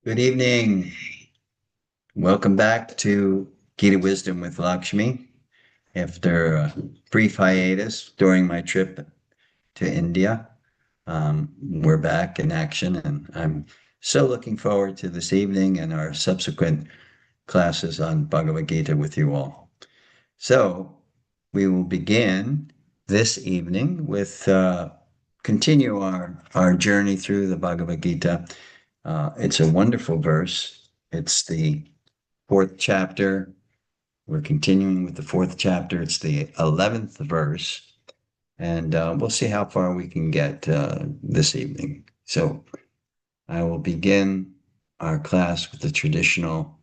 Good evening. Welcome back to Gita Wisdom with Lakshmi. After a brief hiatus during my trip to India, we're back in action, and I'm so looking forward to this evening and our subsequent classes on Bhagavad Gita with you all. So we will begin this evening with continue our journey through the Bhagavad Gita. It's a wonderful verse. It's the fourth chapter. We're continuing with the fourth chapter. It's the 11th verse, and we'll see how far we can get this evening. So I will begin our class with the traditional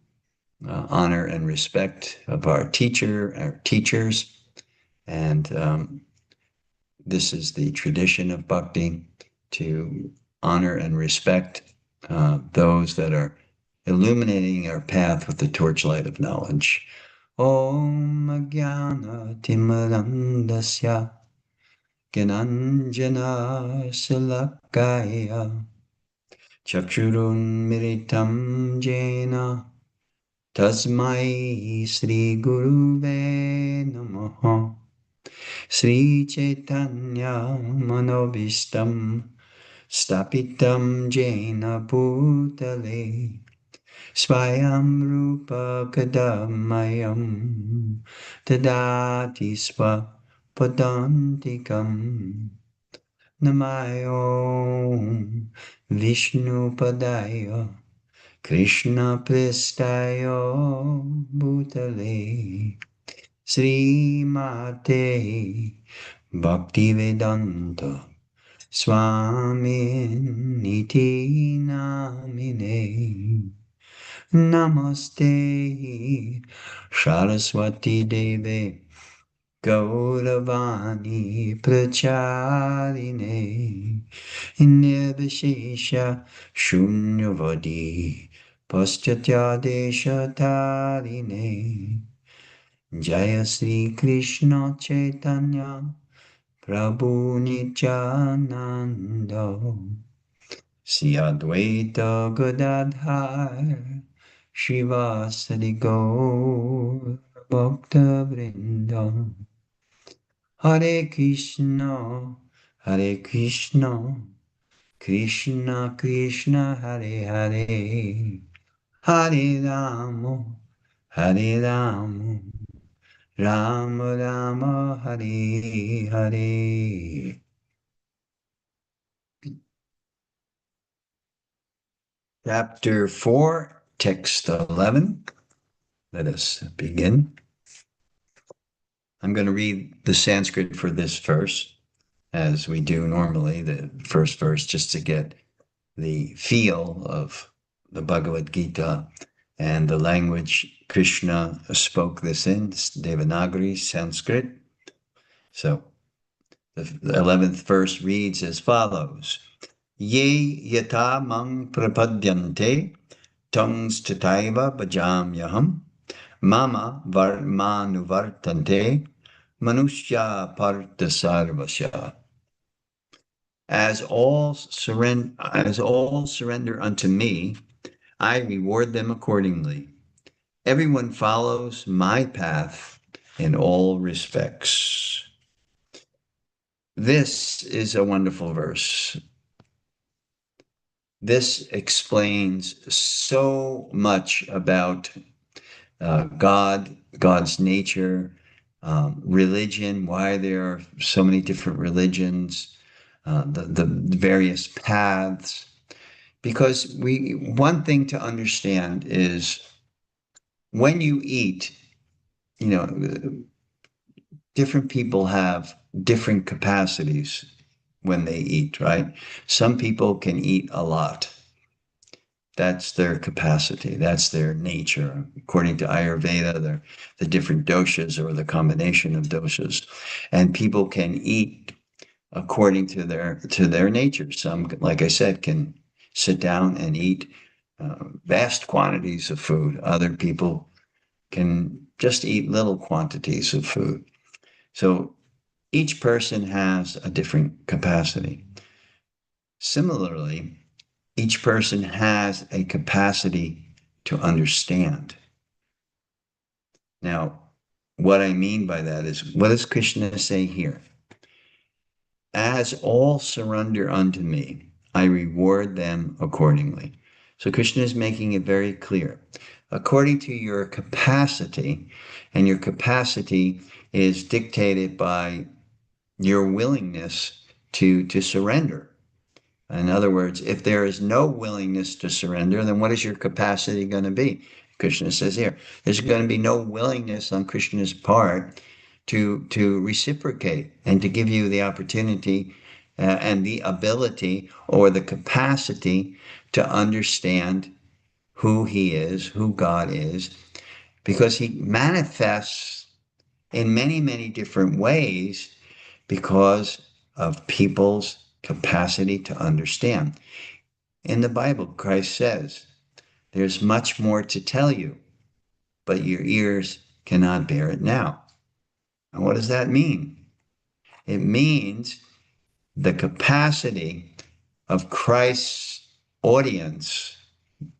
honor and respect of our teachers, and this is the tradition of bhakti to honor and respect those that are illuminating our path with the torchlight of knowledge. Om Jnana Timarandasya Gyananjana Salakaya Chakshurun Miritam Jena Tasmai Sri Guruve Namaha Sri Chaitanya Manobishtam Stapitam Jena Bhutale Swayam Rupa Kadamayam Tadati Swa Padantikam Namayom Vishnu Padaya Krishna Pristaya Bhutale Sri Mate Bhaktivedanta Swami Niti Namine Namaste Saraswati Deve Gauravani Pracharine Nirvishesha Shunyavadi Paschatya Tarine Jaya Sri Krishna Chaitanya Prabhu Nityananda Sri Advaita Gadadhar Shivasadi Gaur Bhakta Vrinda Hare Krishna Hare Krishna Krishna Krishna Hare Hare Hare Rama Hare Rama Rama Rama Hare Hare. Chapter 4, text 11. Let us begin. I'm going to read the Sanskrit for this verse, as we do normally, the first verse, just to get the feel of the Bhagavad Gita and the language Krishna spoke this in, Devanagari, Sanskrit. So the 11th verse reads as follows. Ye yata mang prapadyante tongs tataiva bhajamyaham mama varmanuvartante manushya partha sarvasya. As all surrender unto me, I reward them accordingly. Everyone follows my path in all respects. This is a wonderful verse. This explains so much about God's nature, religion, why there are so many different religions, the various paths. Because one thing to understand is when you eat, different people have different capacities when they eat, right? Some people can eat a lot. That's their capacity. That's their nature. According to Ayurveda, the different doshas or the combination of doshas. And people can eat according to their nature. Some, like I said, can sit down and eat vast quantities of food. Other people can just eat little quantities of food. So each person has a different capacity. Similarly, each person has a capacity to understand. Now, what I mean by that is, what does Krishna say here? As all surrender unto me, I reward them accordingly. So Krishna is making it very clear. According to your capacity, and your capacity is dictated by your willingness to surrender. In other words, if there is no willingness to surrender, then what is your capacity going to be? Krishna says here, there's going to be no willingness on Krishna's part to reciprocate and to give you the opportunity and the ability or the capacity to understand who he is, who God is, because he manifests in many, many different ways because of people's capacity to understand. In the Bible, Christ says, there's much more to tell you, but your ears cannot bear it now. And what does that mean? It means the capacity of Christ's audience,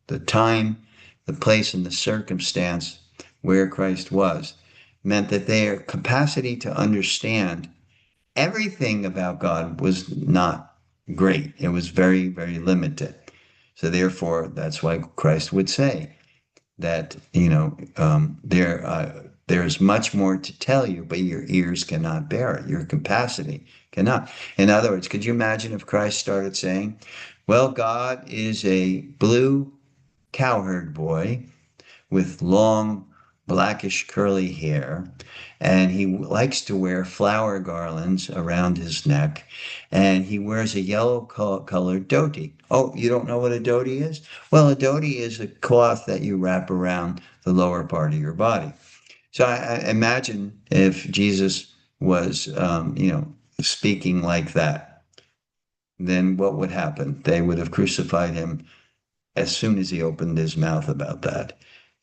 the time, the place, and the circumstance where Christ was, meant that their capacity to understand everything about God was not great. It was very, very limited. So therefore, that's why Christ would say that, there's much more to tell you, but your ears cannot bear it. Your capacity cannot. In other words, could you imagine if Christ started saying, well, God is a blue cowherd boy with long blackish curly hair, and he likes to wear flower garlands around his neck, and he wears a yellow colored dhoti. Oh, you don't know what a dhoti is? Well, a dhoti is a cloth that you wrap around the lower part of your body. So I imagine if Jesus was, speaking like that, then what would happen? They would have crucified him as soon as he opened his mouth about that.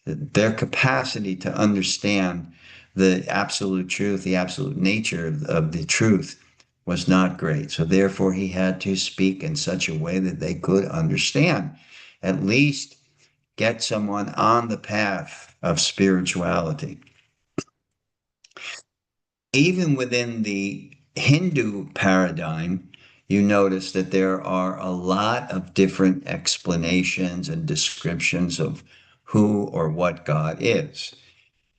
Their capacity to understand the absolute truth, the absolute nature of the truth was not great. So therefore, he had to speak in such a way that they could understand, at least get someone on the path of spirituality. Even within the Hindu paradigm, you notice that there are a lot of different explanations and descriptions of who or what God is.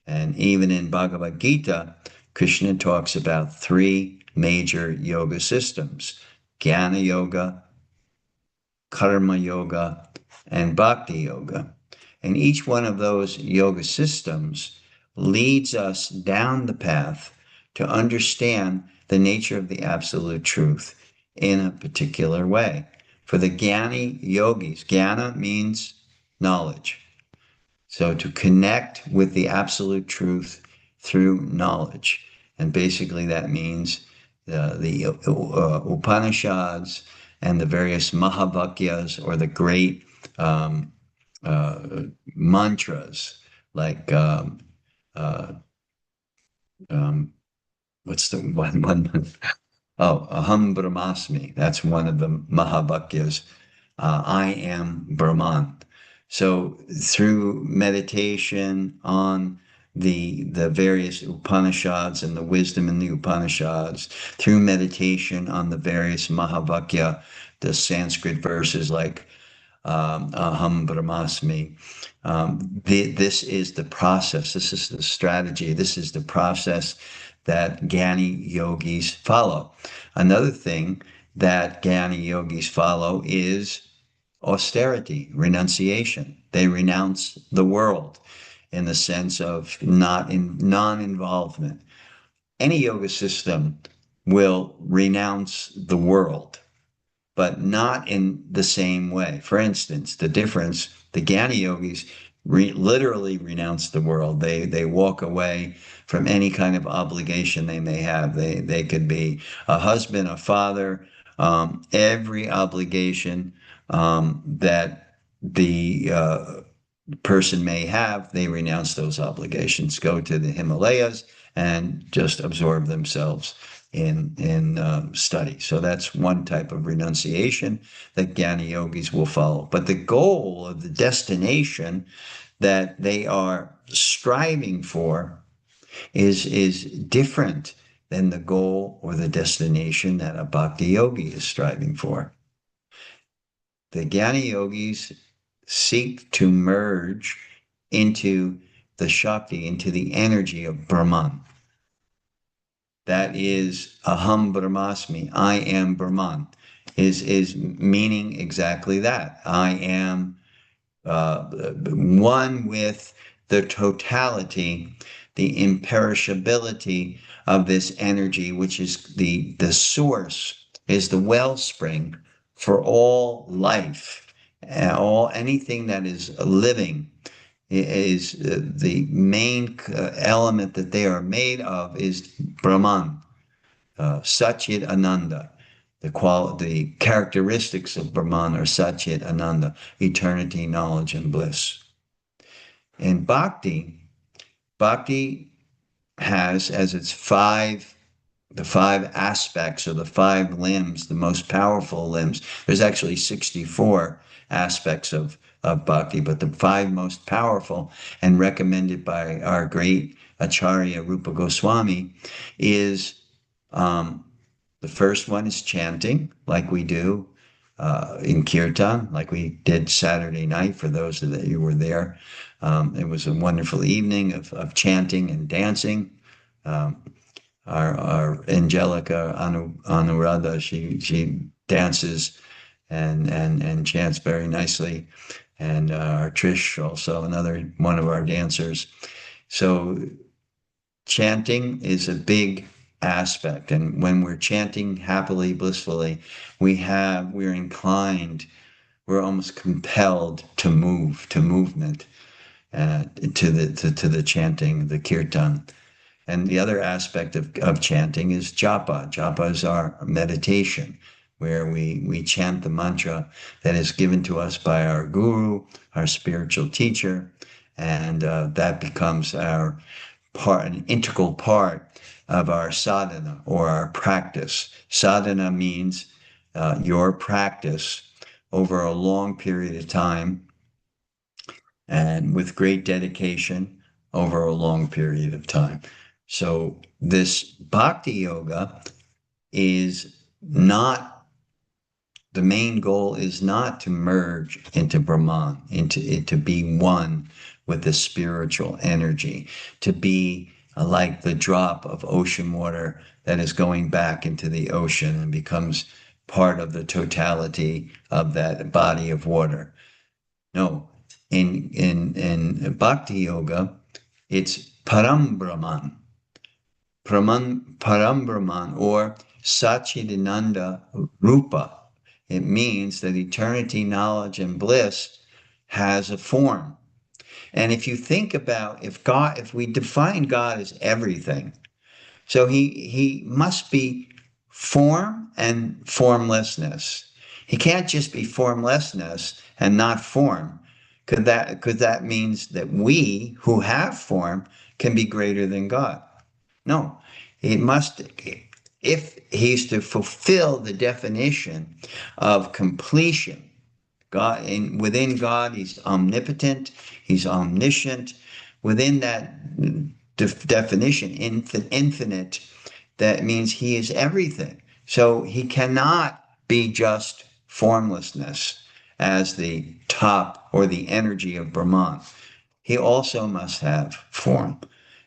And even in Bhagavad Gita, Krishna talks about three major yoga systems: Jnana Yoga, Karma Yoga, and Bhakti Yoga. And each one of those yoga systems leads us down the path to understand the nature of the absolute truth in a particular way. For the Jnani yogis, Jnana means knowledge. So to connect with the absolute truth through knowledge. And basically that means the Upanishads and the various Mahavakyas, or the great mantras, like uh, um, what's the one? Oh, Aham Brahmasmi. That's one of the Mahavakyas. I am Brahman. So through meditation on the various Upanishads and the wisdom in the Upanishads, through meditation on the various Mahavakya, the Sanskrit verses like Aham Brahmasmi. This is the process. This is the strategy. This is the process that Jnani yogis follow. Another thing that Jnani yogis follow is austerity, renunciation. They renounce the world in the sense of non-involvement. Any yoga system will renounce the world, but not in the same way. For instance, the Jnana yogis literally renounce the world. They walk away from any kind of obligation they may have. They could be a husband, a father, every obligation that the person may have, they renounce those obligations, go to the Himalayas and just absorb themselves in study. So that's one type of renunciation that Jnana yogis will follow. But the goal of the destination that they are striving for is different than the goal or the destination that a bhakti yogi is striving for. The Jnana yogis seek to merge into the Shakti, into the energy of Brahman. That is Aham Brahmasmi, I am Brahman, is meaning exactly that. I am one with the totality, the imperishability of this energy, which is the source, is the wellspring for all life, all anything that is living is the main element that they are made of is Brahman, Satchit Ananda. The characteristics of Brahman are Satchit Ananda, eternity, knowledge, and bliss. And Bhakti has as its the five aspects or the five limbs, the most powerful limbs. There's actually 64 aspects of bhakti, but the five most powerful and recommended by our great Acharya Rupa Goswami is the first one is chanting, like we do in kirtan, like we did Saturday night for those that you were there. It was a wonderful evening of chanting and dancing. Our Angelica Anuradha, she dances and chants very nicely. And our Trish, also another one of our dancers. So chanting is a big aspect. And when we're chanting happily, blissfully, we're inclined, we're almost compelled to move, to movement, to the chanting, the kirtan. And the other aspect of chanting is japa. Japa is our meditation, where we chant the mantra that is given to us by our guru, our spiritual teacher, and that becomes an integral part of our sadhana or our practice. Sadhana means your practice over a long period of time and with great dedication over a long period of time. So this bhakti yoga is not, the main goal is not to merge into Brahman, to be one with the spiritual energy, to be like the drop of ocean water that is going back into the ocean and becomes part of the totality of that body of water. No, in bhakti yoga, it's param Brahman, param Brahman, or Satchidananda Rupa. It means that eternity, knowledge, and bliss has a form. And if you think about if we define God as everything, so he must be form and formlessness. He can't just be formlessness and not form. Because that means that we who have form can be greater than God. No, it must, if he's to fulfill the definition of completion, God, within God, he's omnipotent, he's omniscient. Within that definition, infinite, that means he is everything. So he cannot be just formlessness as the top or the energy of Brahman. He also must have form.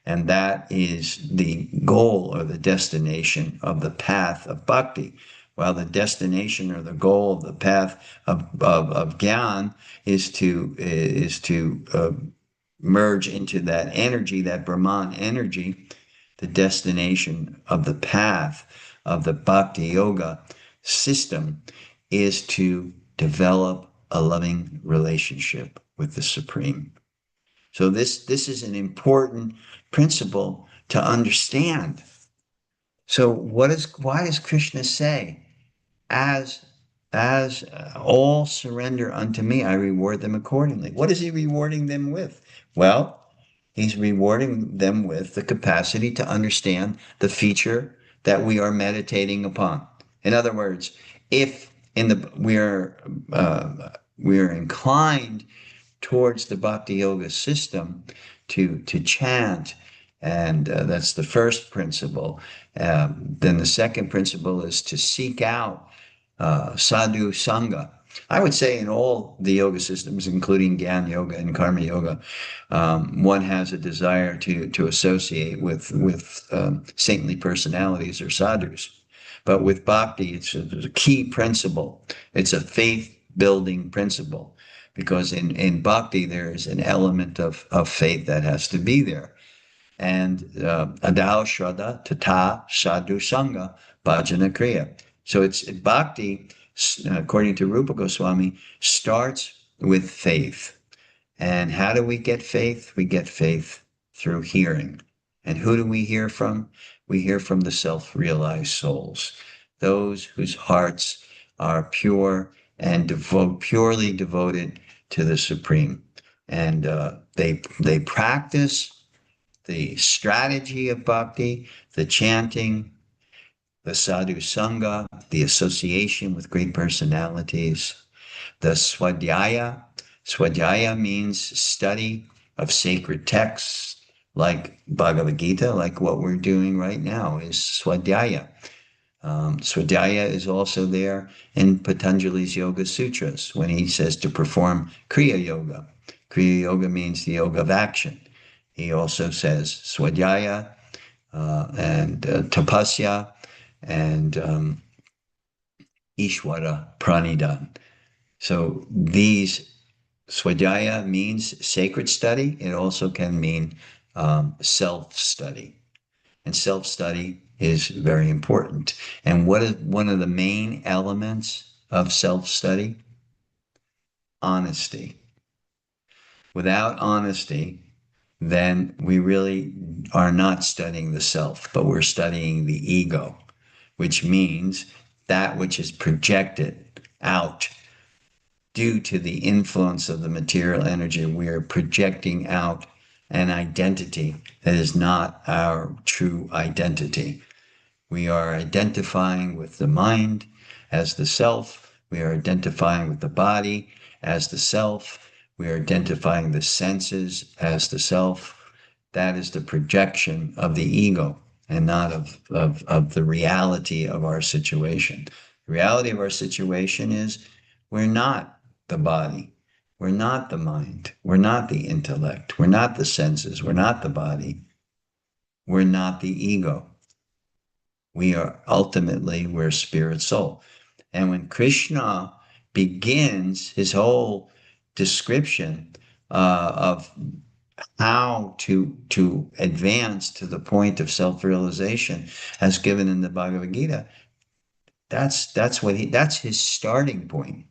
And that is the goal or the destination of the path of bhakti. While the destination or the goal of the path of Gyan is to merge into that energy, that Brahman energy, the destination of the path of the bhakti yoga system is to develop a loving relationship with the Supreme. So this is an important principle to understand. So why does Krishna say, as all surrender unto me, I reward them accordingly? What is he rewarding them with? Well, he's rewarding them with the capacity to understand the feature, that we are meditating upon. In other words, if in the we're inclined towards the bhakti yoga system to chant, and that's the first principle. Then the second principle is to seek out sadhu sangha. I would say in all the yoga systems, including Gyan Yoga and Karma Yoga, one has a desire to associate with saintly personalities or sadhus. But with bhakti, it's a key principle. It's a faith building principle because in bhakti there is an element of faith that has to be there. And adao shraddha tata sadhu sangha bhajana kriya. So it's bhakti, according to Rupa Goswami, starts with faith. And how do we get faith? We get faith through hearing. And who do we hear from? We hear from the self-realized souls, those whose hearts are pure and purely devoted to the Supreme. And they practice the strategy of bhakti, the chanting, the sadhu sangha, the association with great personalities, the swadhyaya. Swadhyaya means study of sacred texts like Bhagavad Gita, like what we're doing right now is swadhyaya. Swadhyaya is also there in Patanjali's Yoga Sutras when he says to perform Kriya Yoga. Kriya Yoga means the yoga of action. He also says swadhyaya and tapasya and ishvara pranidhan. So these swadhyaya means sacred study. It also can mean self-study. And self-study is very important. And what is one of the main elements of self-study? Honesty. Without honesty, then we really are not studying the self, but we're studying the ego, which means that which is projected out due to the influence of the material energy. We are projecting out an identity that is not our true identity. We are identifying with the mind as the self. We are identifying with the body as the self. We are identifying the senses as the self. That is the projection of the ego and not of the reality of our situation. The reality of our situation is we're not the body. We're not the mind. We're not the intellect. We're not the senses. We're not the body. We're not the ego. We're spirit soul. And when Krishna begins his whole description of how to advance to the point of self-realization as given in the Bhagavad Gita, that's his starting point.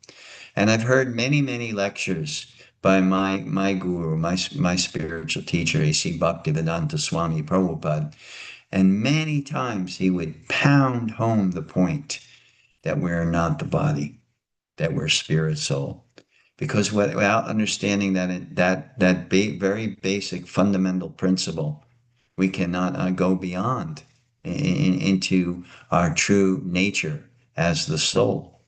And I've heard many lectures by my guru, my spiritual teacher, A.C. Bhaktivedanta Swami Prabhupada, and many times he would pound home the point that we're not the body, that we're spirit soul. Because without understanding that very basic fundamental principle, we cannot go beyond into our true nature as the soul,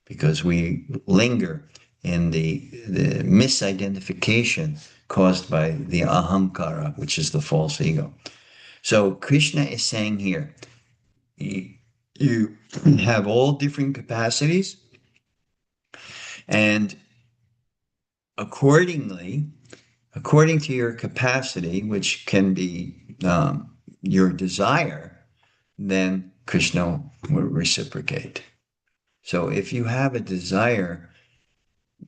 because we linger in the misidentification caused by the ahamkara, which is the false ego. So Krishna is saying here, you have all different capacities, and according to your capacity, which can be your desire, then Krishna will reciprocate. So if you have a desire,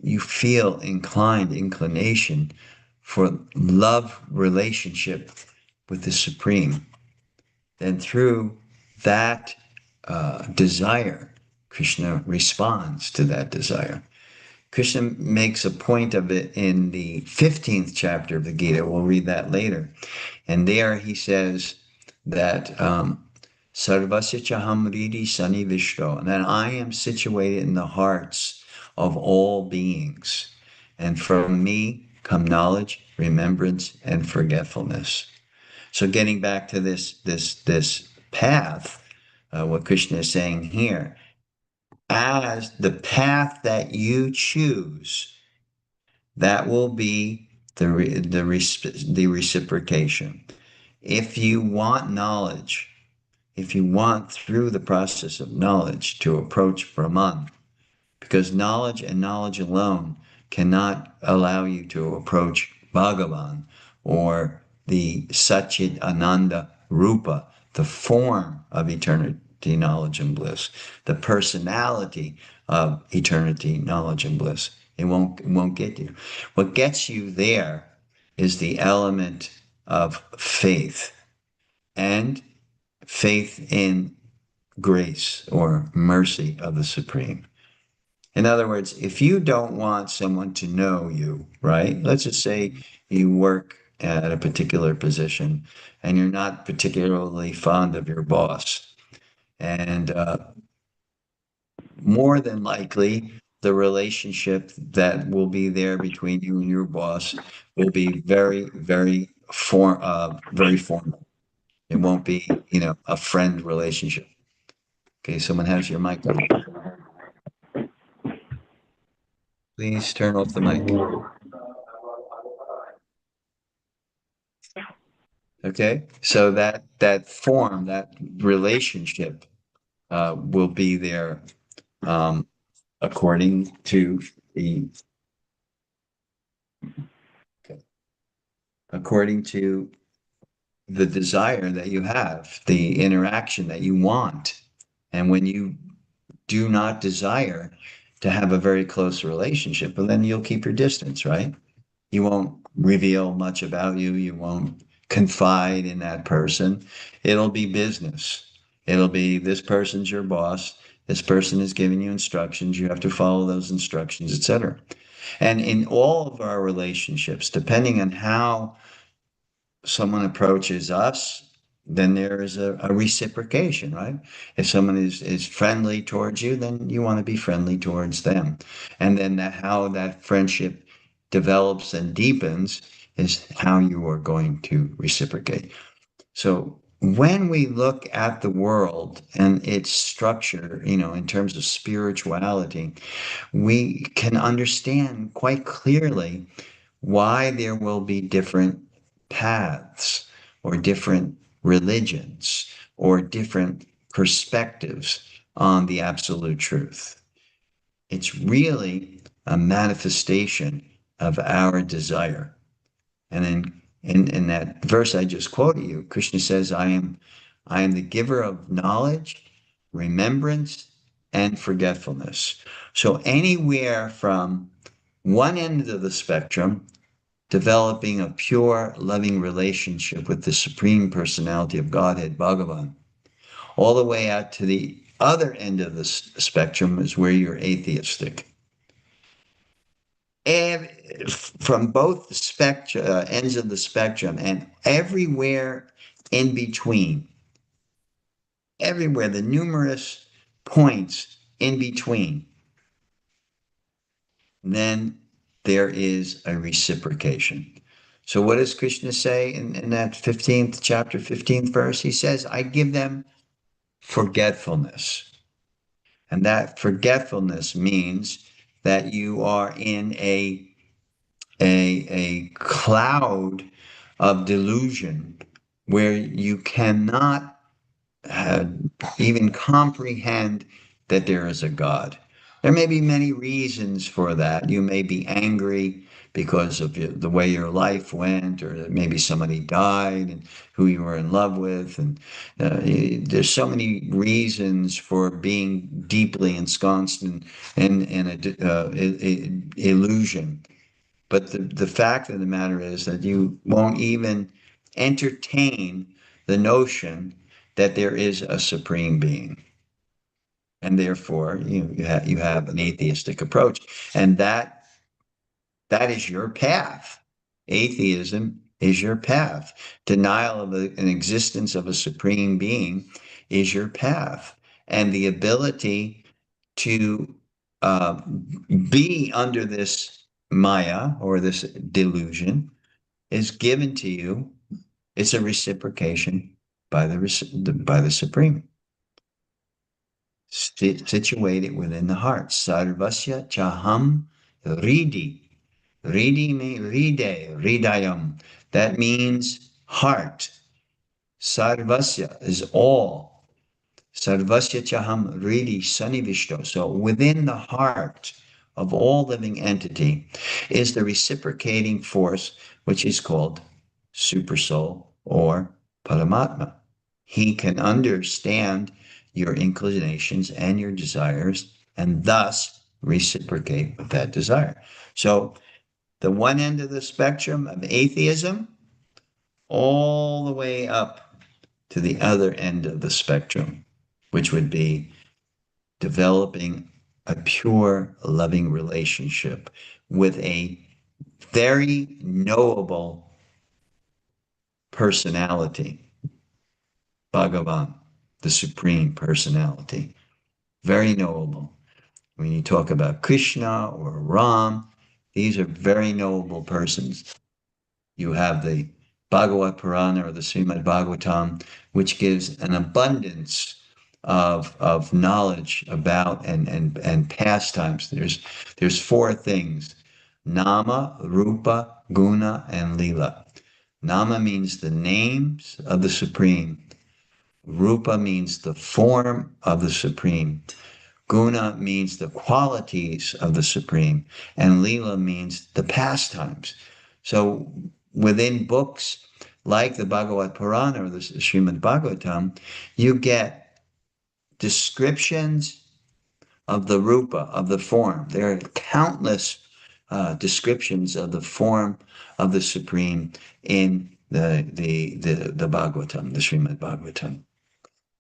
you feel inclination for love relationship with the Supreme, then through that desire, Krishna responds to that desire. Krishna makes a point of it in the 15th chapter of the Gita. We'll read that later. And there he says that Sarvasya chaham ridi sani vishto, that I am situated in the hearts of all beings. And from me come knowledge, remembrance, and forgetfulness. So getting back to this path what Krishna is saying here, as the path that you choose, that will be the reciprocation. If you want knowledge, if you want through the process of knowledge to approach Brahman, because knowledge and knowledge alone cannot allow you to approach Bhagavan or the Satchit Ananda Rupa, the form of eternity, knowledge, and bliss, the personality of eternity, knowledge, and bliss. It won't get you. What gets you there is the element of faith and faith in grace or mercy of the Supreme. In other words, if you don't want someone to know you, right? Let's just say you work at a particular position and you're not particularly fond of your boss. And more than likely, the relationship that will be there between you and your boss will be very formal. It won't be, a friend relationship. Okay, someone has your mic on. Please turn off the mic. Okay, so that form, that relationship, will be there, um, according to the according to the desire that you have, the interaction that you want, and when you do not desire to have a very close relationship, well, then you'll keep your distance, right? You won't reveal much about you. You won't confide in that person. It'll be business. It'll be this person's your boss. This person is giving you instructions. You have to follow those instructions, etc. And in all of our relationships, depending on how someone approaches us, then there is a reciprocation, right? If someone is friendly towards you, then you want to be friendly towards them. And then how that friendship develops and deepens is how you are going to reciprocate. So when we look at the world and its structure, in terms of spirituality, we can understand quite clearly why there will be different paths or different religions or different perspectives on the absolute truth. It's really a manifestation of our desire. And then in that verse I just quoted you, Krishna says, I am the giver of knowledge, remembrance, and forgetfulness. So anywhere from one end of the spectrum, developing a pure, loving relationship with the Supreme Personality of Godhead, Bhagavan, all the way out to the other end of the spectrum is where you're atheistic. And from both ends of the spectrum and everywhere in between, everywhere, the numerous points in between, then there is a reciprocation. So what does Krishna say in that 15th chapter, 15th verse? He says, I give them forgetfulness. And that forgetfulness means that you are in a cloud of delusion where you cannot even comprehend that there is a God. There may be many reasons for that. You may be angry because of the way your life went, or maybe somebody died and who you were in love with. And there's so many reasons for being deeply ensconced in a illusion. But the fact of the matter is that you won't even entertain the notion that there is a supreme being. And therefore, you have an atheistic approach. And that is your path. Atheism is your path. Denial of an existence of a supreme being is your path. And the ability to uh, be under this Maya or this delusion is given to you. It's a reciprocation by the Supreme. situated within the heart. Sarvasya chaham ridi. Ridi means ridayam. That means heart. Sarvasya is all. Sarvasya chaham ridi sanivishto. So within the heart of all living entity is the reciprocating force, which is called Supersoul or Paramatma. He can understand your inclinations and your desires and thus reciprocate with that desire. So the one end of the spectrum of atheism, all the way up to the other end of the spectrum, which would be developing a pure, loving relationship with a very knowable personality, Bhagavan, the Supreme Personality. Very knowable. When you talk about Krishna or Ram, these are very knowable persons. You have the Bhagavad Purana or the Srimad Bhagavatam, which gives an abundance of knowledge about and pastimes. There's four things: Nama, Rupa, Guna, and Lila. Nama means the names of the Supreme. Rupa means the form of the Supreme. Guna means the qualities of the Supreme, and Leela means the pastimes. So within books like the Bhagavad Purana or the Srimad Bhagavatam, you get descriptions of the rupa, of the form. There are countless descriptions of the form of the Supreme in the Bhagavatam, the Srimad Bhagavatam.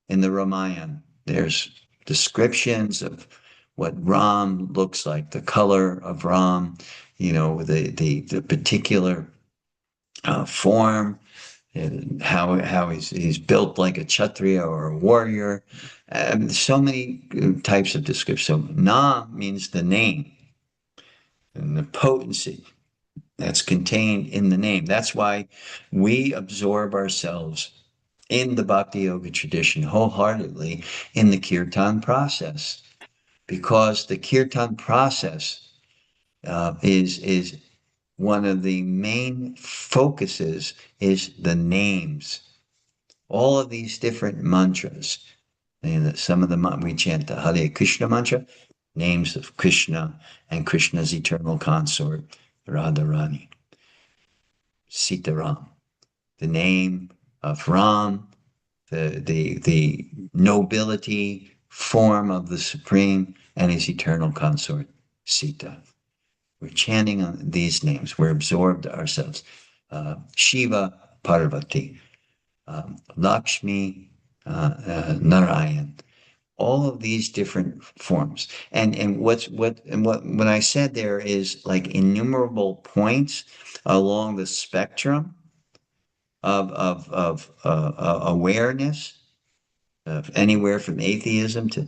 In the Ramayana, there's descriptions of what Ram looks like, the color of Ram, the particular form, and how he's built like a Kshatriya or a warrior. So many types of description. So Na means the name and the potency that's contained in the name. That's why we absorb ourselves in the Bhakti Yoga tradition wholeheartedly in the Kirtan process, because the Kirtan process is one of the main focuses is the names. All of these different mantras, and some of them we chant the Hare Krishna mantra, names of Krishna and Krishna's eternal consort, Radharani, Sitaram, the name of Ram, the nobility form of the Supreme and his eternal consort, Sita. We're chanting on these names. We're absorbed ourselves. Shiva, Parvati, Lakshmi, Narayan. All of these different forms, and what I said there is like innumerable points along the spectrum of awareness, of anywhere from atheism to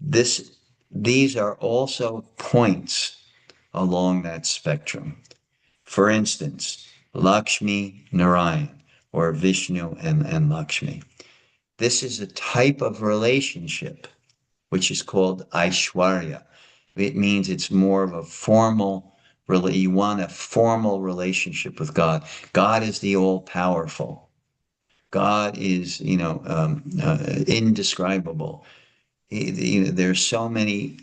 this. These are also points along that spectrum. For instance, Lakshmi Narayan or Vishnu and Lakshmi. This is a type of relationship which is called Aishwarya. It means it's more of a formal, really, you want a formal relationship with God. God is the all-powerful. God is, indescribable. There's so many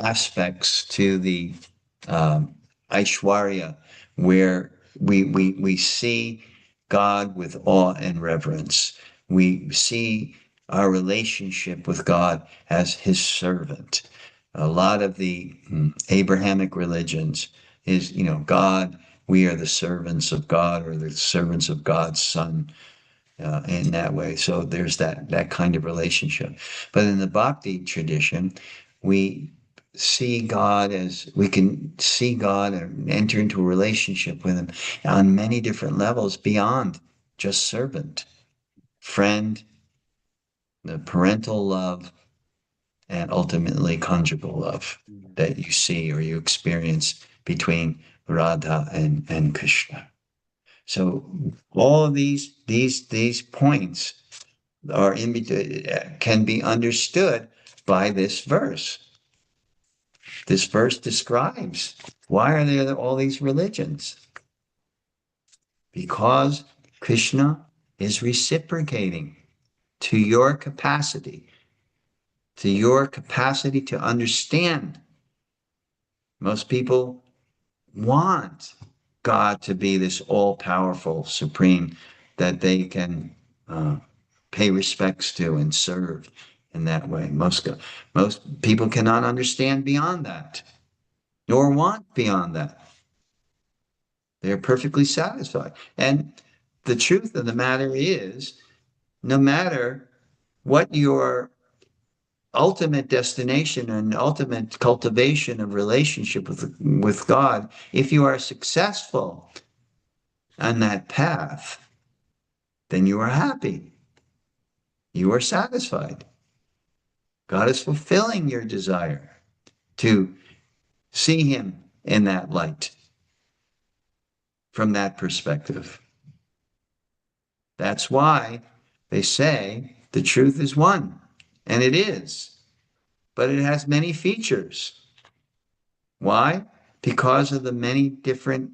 aspects to the Aishwarya where we see God with awe and reverence. We see our relationship with God as his servant. A lot of the Abrahamic religions is, God, we are the servants of God or the servants of God's Son in that way. So there's that kind of relationship. But in the Bhakti tradition, we can see God and enter into a relationship with him on many different levels beyond just servant, friend, the parental love, and ultimately conjugal love that you see or you experience between Radha and Krishna. So all of these points are can be understood by this verse. This verse describes why are there all these religions? Because Krishna is reciprocating to your capacity, to understand. Most people want God to be this all-powerful supreme that they can pay respects to and serve in that way. Most people cannot understand beyond that, nor want beyond that. They're perfectly satisfied. And the truth of the matter is, no matter what your ultimate destination and ultimate cultivation of relationship with God, if you are successful on that path, then you are happy. You are satisfied. God is fulfilling your desire to see him in that light from that perspective. That's why they say the truth is one, and it is, but it has many features. Why? Because of the many different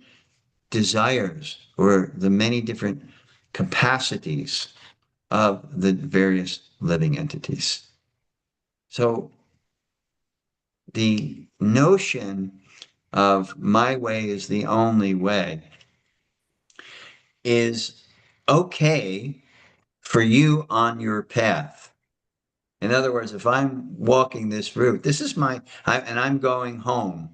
desires or the many different capacities of the various living entities. So the notion of my way is the only way is okay for you on your path. In other words, if I'm walking this route, this is and I'm going home,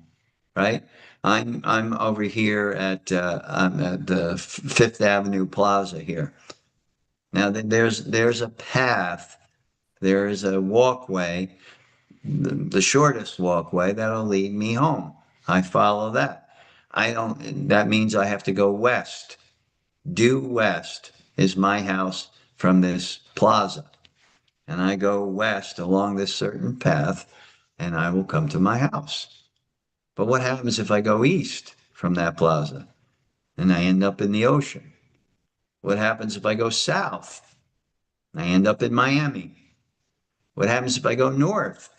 right? I'm over here I'm at the Fifth Avenue Plaza here. Now there's a path, there is a walkway, the shortest walkway that'll lead me home. I follow that. I don't. That means I have to go west. Due west is my house from this plaza. And I go west along this certain path and I will come to my house. But what happens if I go east from that plaza and I end up in the ocean? What happens if I go south and I end up in Miami? What happens if I go north?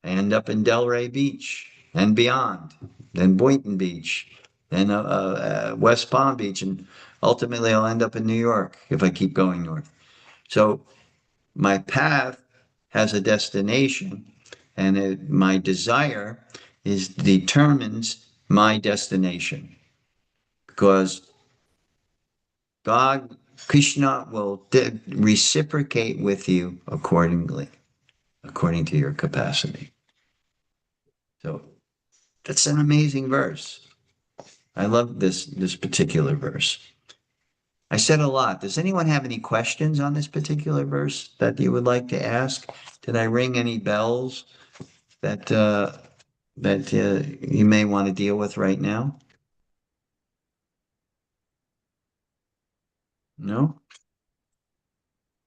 I end up in Delray Beach and beyond, then Boynton Beach, then West Palm Beach, and ultimately I'll end up in New York if I keep going north. So my path has a destination, and my desire determines my destination, because God, Krishna will reciprocate with you accordingly, according to your capacity. So that's an amazing verse. I love this particular verse. I said a lot. Does anyone have any questions on this particular verse that you would like to ask? Did I ring any bells that you may want to deal with right now? No?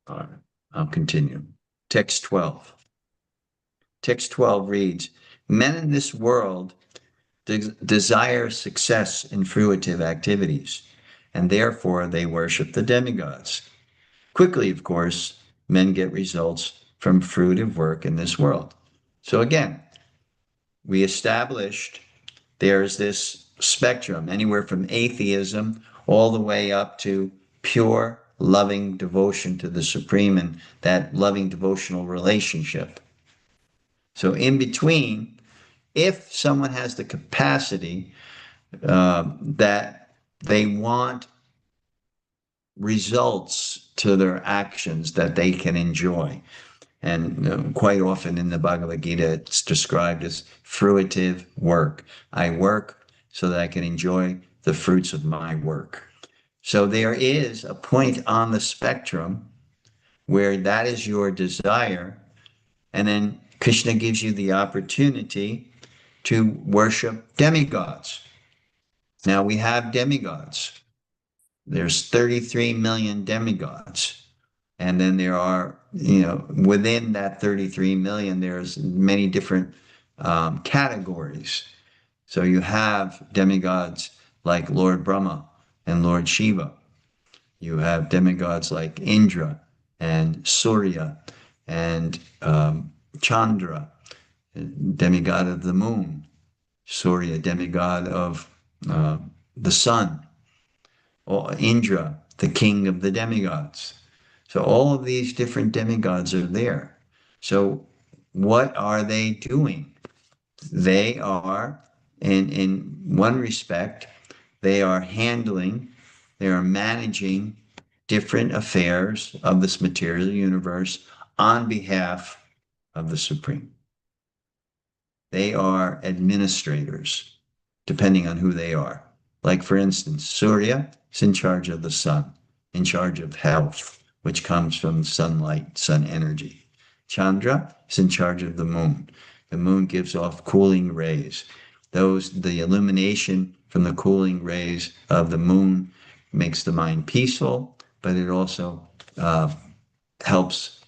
All right. I'll continue. Text 12. Text 12 reads, men in this world desire success in fruitive activities, and therefore they worship the demigods. Quickly, of course, men get results from fruitive work in this world. So again, we established there's this spectrum, anywhere from atheism all the way up to pure, loving devotion to the Supreme and that loving devotional relationship. So in between, if someone has the capacity that they want results to their actions that they can enjoy. And quite often in the Bhagavad Gita, it's described as fruitive work. I work so that I can enjoy the fruits of my work. So there is a point on the spectrum where that is your desire. And then Krishna gives you the opportunity to worship demigods. Now we have demigods. There's 33 million demigods. And then there are, within that 33 million, there's many different categories. So you have demigods like Lord Brahma and Lord Shiva. You have demigods like Indra and Surya and Chandra, demigod of the moon. Surya, demigod of uh, the sun. Or Indra, the king of the demigods. So all of these different demigods are there. So what are they doing? They are, in one respect, they are handling, they are managing different affairs of this material universe on behalf of the Supreme. They are administrators, depending on who they are. Like, for instance, Surya is in charge of the sun, in charge of health, which comes from sunlight, sun energy. Chandra is in charge of the moon. The moon gives off cooling rays. The illumination from the cooling rays of the moon makes the mind peaceful, but it also helps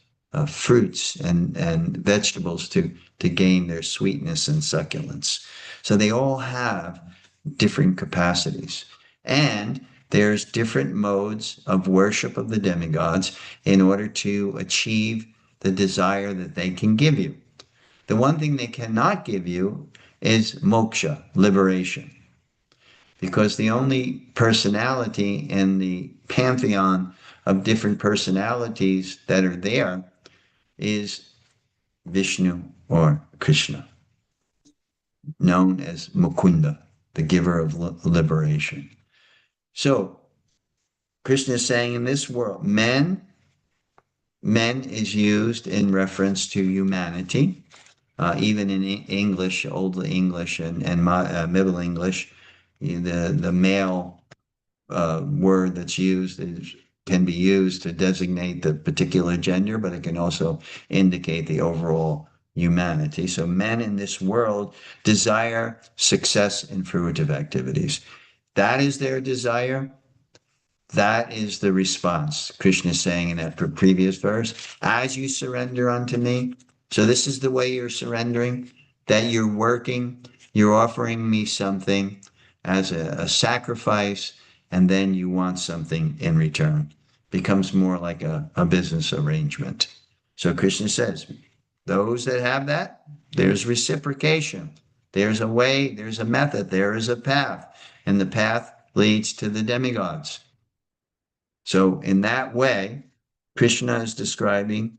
fruits and vegetables to gain their sweetness and succulence. So they all have different capacities. And there's different modes of worship of the demigods in order to achieve the desire that they can give you. The one thing they cannot give you is moksha, liberation, because the only personality in the pantheon of different personalities that are there is Vishnu or Krishna, known as Mukunda, the giver of liberation. So Krishna is saying in this world, men is used in reference to humanity. Even in English, Old English and Middle English, the male word that's used can be used to designate the particular gender, but it can also indicate the overall humanity. So men in this world desire success in fruitive activities. That is their desire. That is the response. Krishna is saying in that previous verse, as you surrender unto me. So this is the way you're surrendering, that you're working, you're offering me something as a sacrifice, and then you want something in return. Becomes more like a business arrangement. So Krishna says, those that have that, there's reciprocation. There's a way, there's a method, there is a path, and the path leads to the demigods. So in that way, Krishna is describing,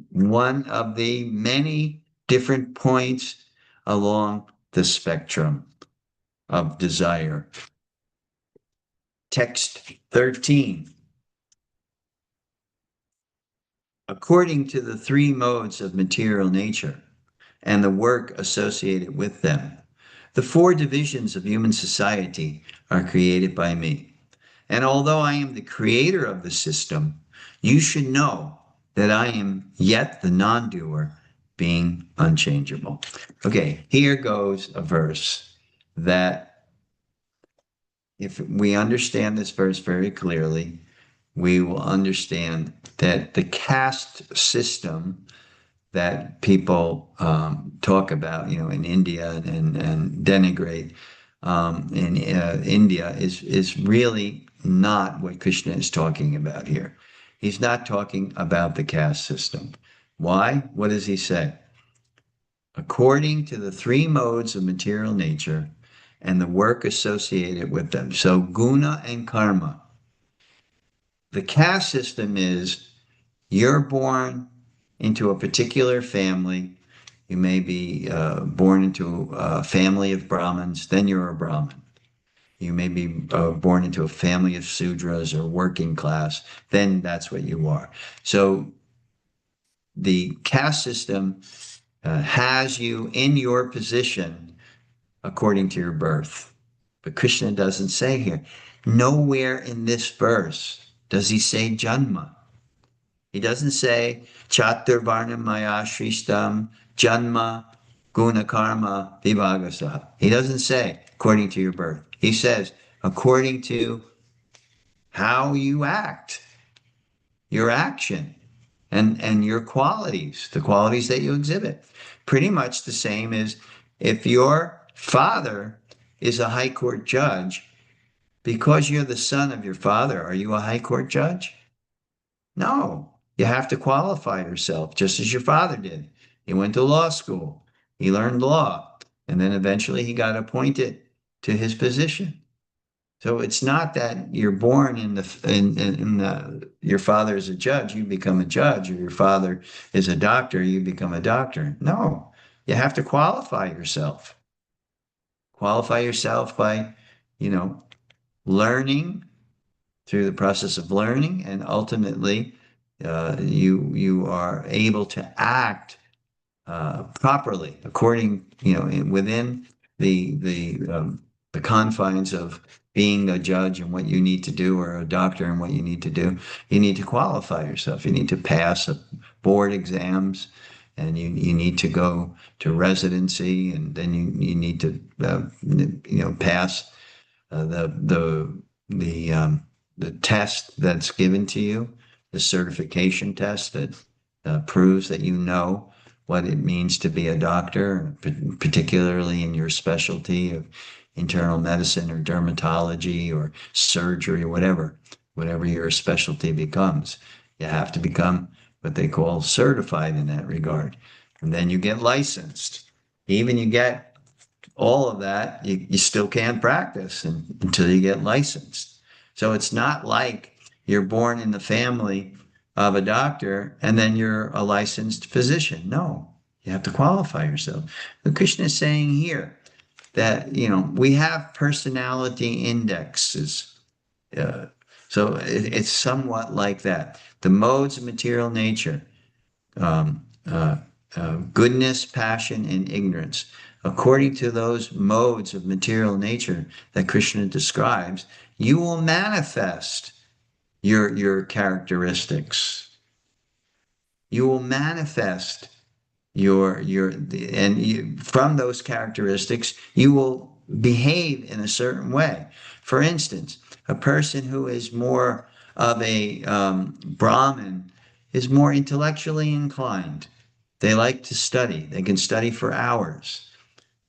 one of the many different points along the spectrum of desire. Text 13. According to the three modes of material nature and the work associated with them, the four divisions of human society are created by me. And although I am the creator of the system, you should know that I am yet the non-doer, being unchangeable. Okay, here goes a verse that, if we understand this verse very clearly, we will understand that the caste system that people talk about, in India and denigrate in India is really not what Krishna is talking about here. He's not talking about the caste system. Why? What does he say? According to the three modes of material nature and the work associated with them. So guna and karma. The caste system is you're born into a particular family. You may be born into a family of Brahmins, then you're a Brahmin. You may be born into a family of Sudras or working class, then that's what you are. So the caste system has you in your position according to your birth. But Krishna doesn't say here. Nowhere in this verse does he say janma. He doesn't say chaturvarnam maya shrishtam janma guna karma vibhagasa. He doesn't say according to your birth. He says according to how you act, your action, and your qualities, the qualities that you exhibit. Pretty much the same as if your father is a high court judge, because you're the son of your father, are you a high court judge? No. You have to qualify yourself, just as your father did. He went to law school, he learned law, and then eventually he got appointed to his position. So it's not that you're born in the your father is a judge, you become a judge, or your father is a doctor, you become a doctor. No, you have to qualify yourself. Qualify yourself by, you know, learning through the process of learning, and ultimately, you are able to act properly according, within the confines of being a judge and what you need to do, or a doctor and what you need to do. You need to qualify yourself. You need to pass board exams, and you need to go to residency, and then you need to pass uh, the the the test that's given to you, the certification test that proves that you know what it means to be a doctor, particularly in your specialty of internal medicine or dermatology or surgery or whatever your specialty becomes. You have to become what they call certified in that regard. And then you get licensed. Even you get all of that, you still can't practice until you get licensed. So it's not like you're born in the family of a doctor and then you're a licensed physician. No, you have to qualify yourself. But Krishna is saying here that, we have personality indexes. Uh, so it's somewhat like that. The modes of material nature, um, goodness, passion, and ignorance. According to those modes of material nature that Krishna describes, you will manifest your characteristics. You will manifest from those characteristics, you will behave in a certain way. For instance, a person who is more of a Brahmin is more intellectually inclined. They like to study. They can study for hours.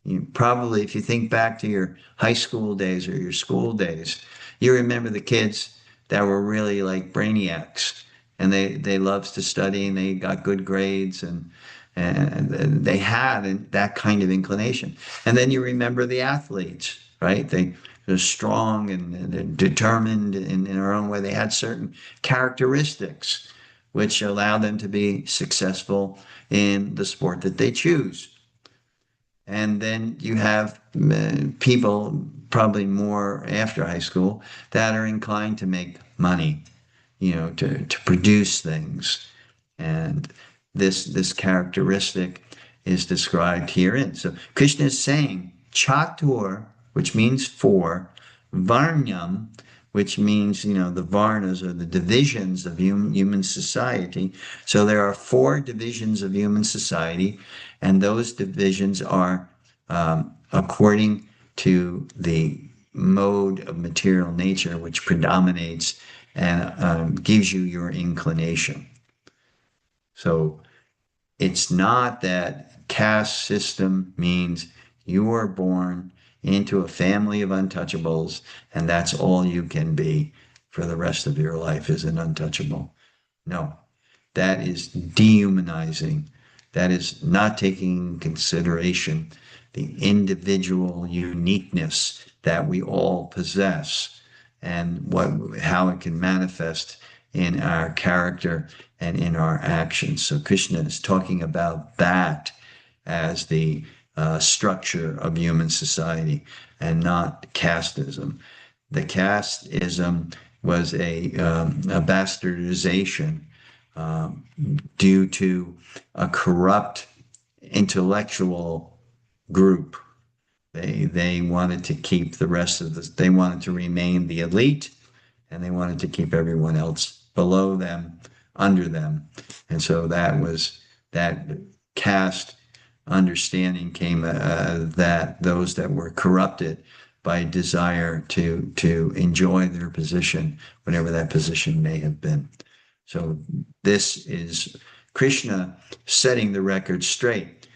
You probably, if you think back to your high school days or your school days, you remember the kids that were really like brainiacs, and they loved to study, and they got good grades, and they had that kind of inclination. And then you remember the athletes, right? They're strong and they're determined in their own way. They had certain characteristics which allow them to be successful in the sport that they choose. And then you have people, probably more after high school, that are inclined to make money, to produce things. And this characteristic is described herein. So Krishna is saying chatur, which means four, varnyam, which means, the varnas or the divisions of human society. So there are four divisions of human society, and those divisions are according to the mode of material nature which predominates and gives you your inclination. So it's not that caste system means you were born into a family of untouchables and that's all you can be for the rest of your life is an untouchable. No, that is dehumanizing. That is not taking into consideration the individual uniqueness that we all possess and how it can manifest in our character and in our actions. So Krishna is talking about that as the structure of human society and not casteism. The casteism was a bastardization due to a corrupt intellectual group. They wanted to keep the rest of they wanted to remain the elite, and they wanted to keep everyone else below them, under them. And so that caste understanding came that those that were corrupted by desire to enjoy their position, whatever that position may have been. So this is Krishna setting the record straight.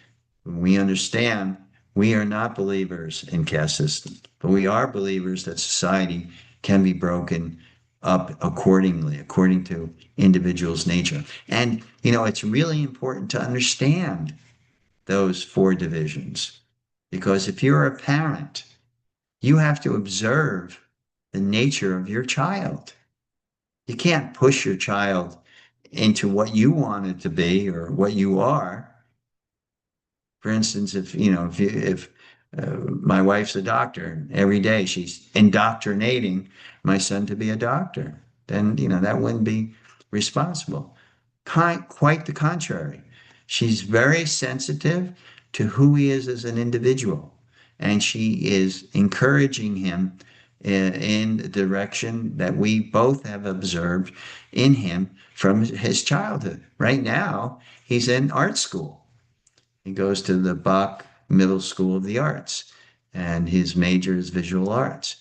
We understand we are not believers in caste system, but we are believers that society can be broken up accordingly, according to individual's nature. And, it's really important to understand those four divisions, because if you're a parent, you have to observe the nature of your child. You can't push your child into what you want it to be or what you are. For instance, if my wife's a doctor and every day she's indoctrinating my son to be a doctor, then that wouldn't be responsible. Quite the contrary. She's very sensitive to who he is as an individual, and she is encouraging him in the direction that we both have observed in him from his childhood. Right now, he's in art school. He goes to the Bach Middle School of the Arts, and his major is visual arts.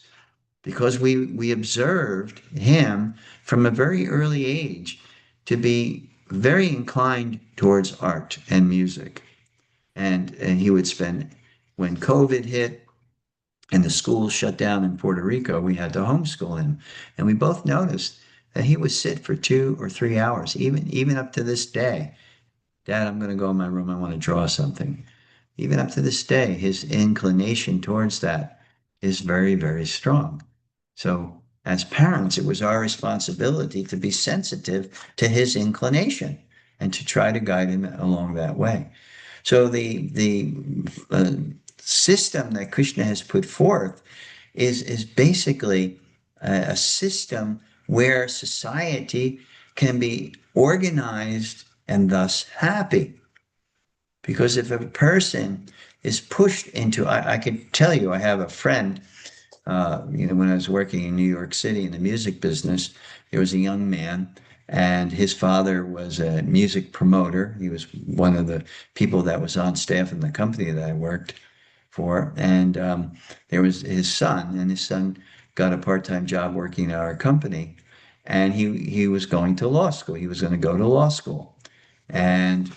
Because we observed him from a very early age to be very inclined towards art and music. And he would spend, when COVID hit and the schools shut down in Puerto Rico, we had to homeschool him. And we both noticed that he would sit for 2 or 3 hours, even up to this day. Dad, I'm going to go in my room. I want to draw something. Even up to this day, his inclination towards that is very, very strong. So, as parents, it was our responsibility to be sensitive to his inclination and to try to guide him along that way. So, the system that Krishna has put forth is basically a system where society can be organized and thus happy. Because if a person is pushed into, I could tell you, I have a friend, when I was working in New York City in the music business, there was a young man, and his father was a music promoter. He was one of the people that was on staff in the company that I worked for. And there was his son, and his son got a part-time job working at our company. And he was going to law school. He was going to go to law school. And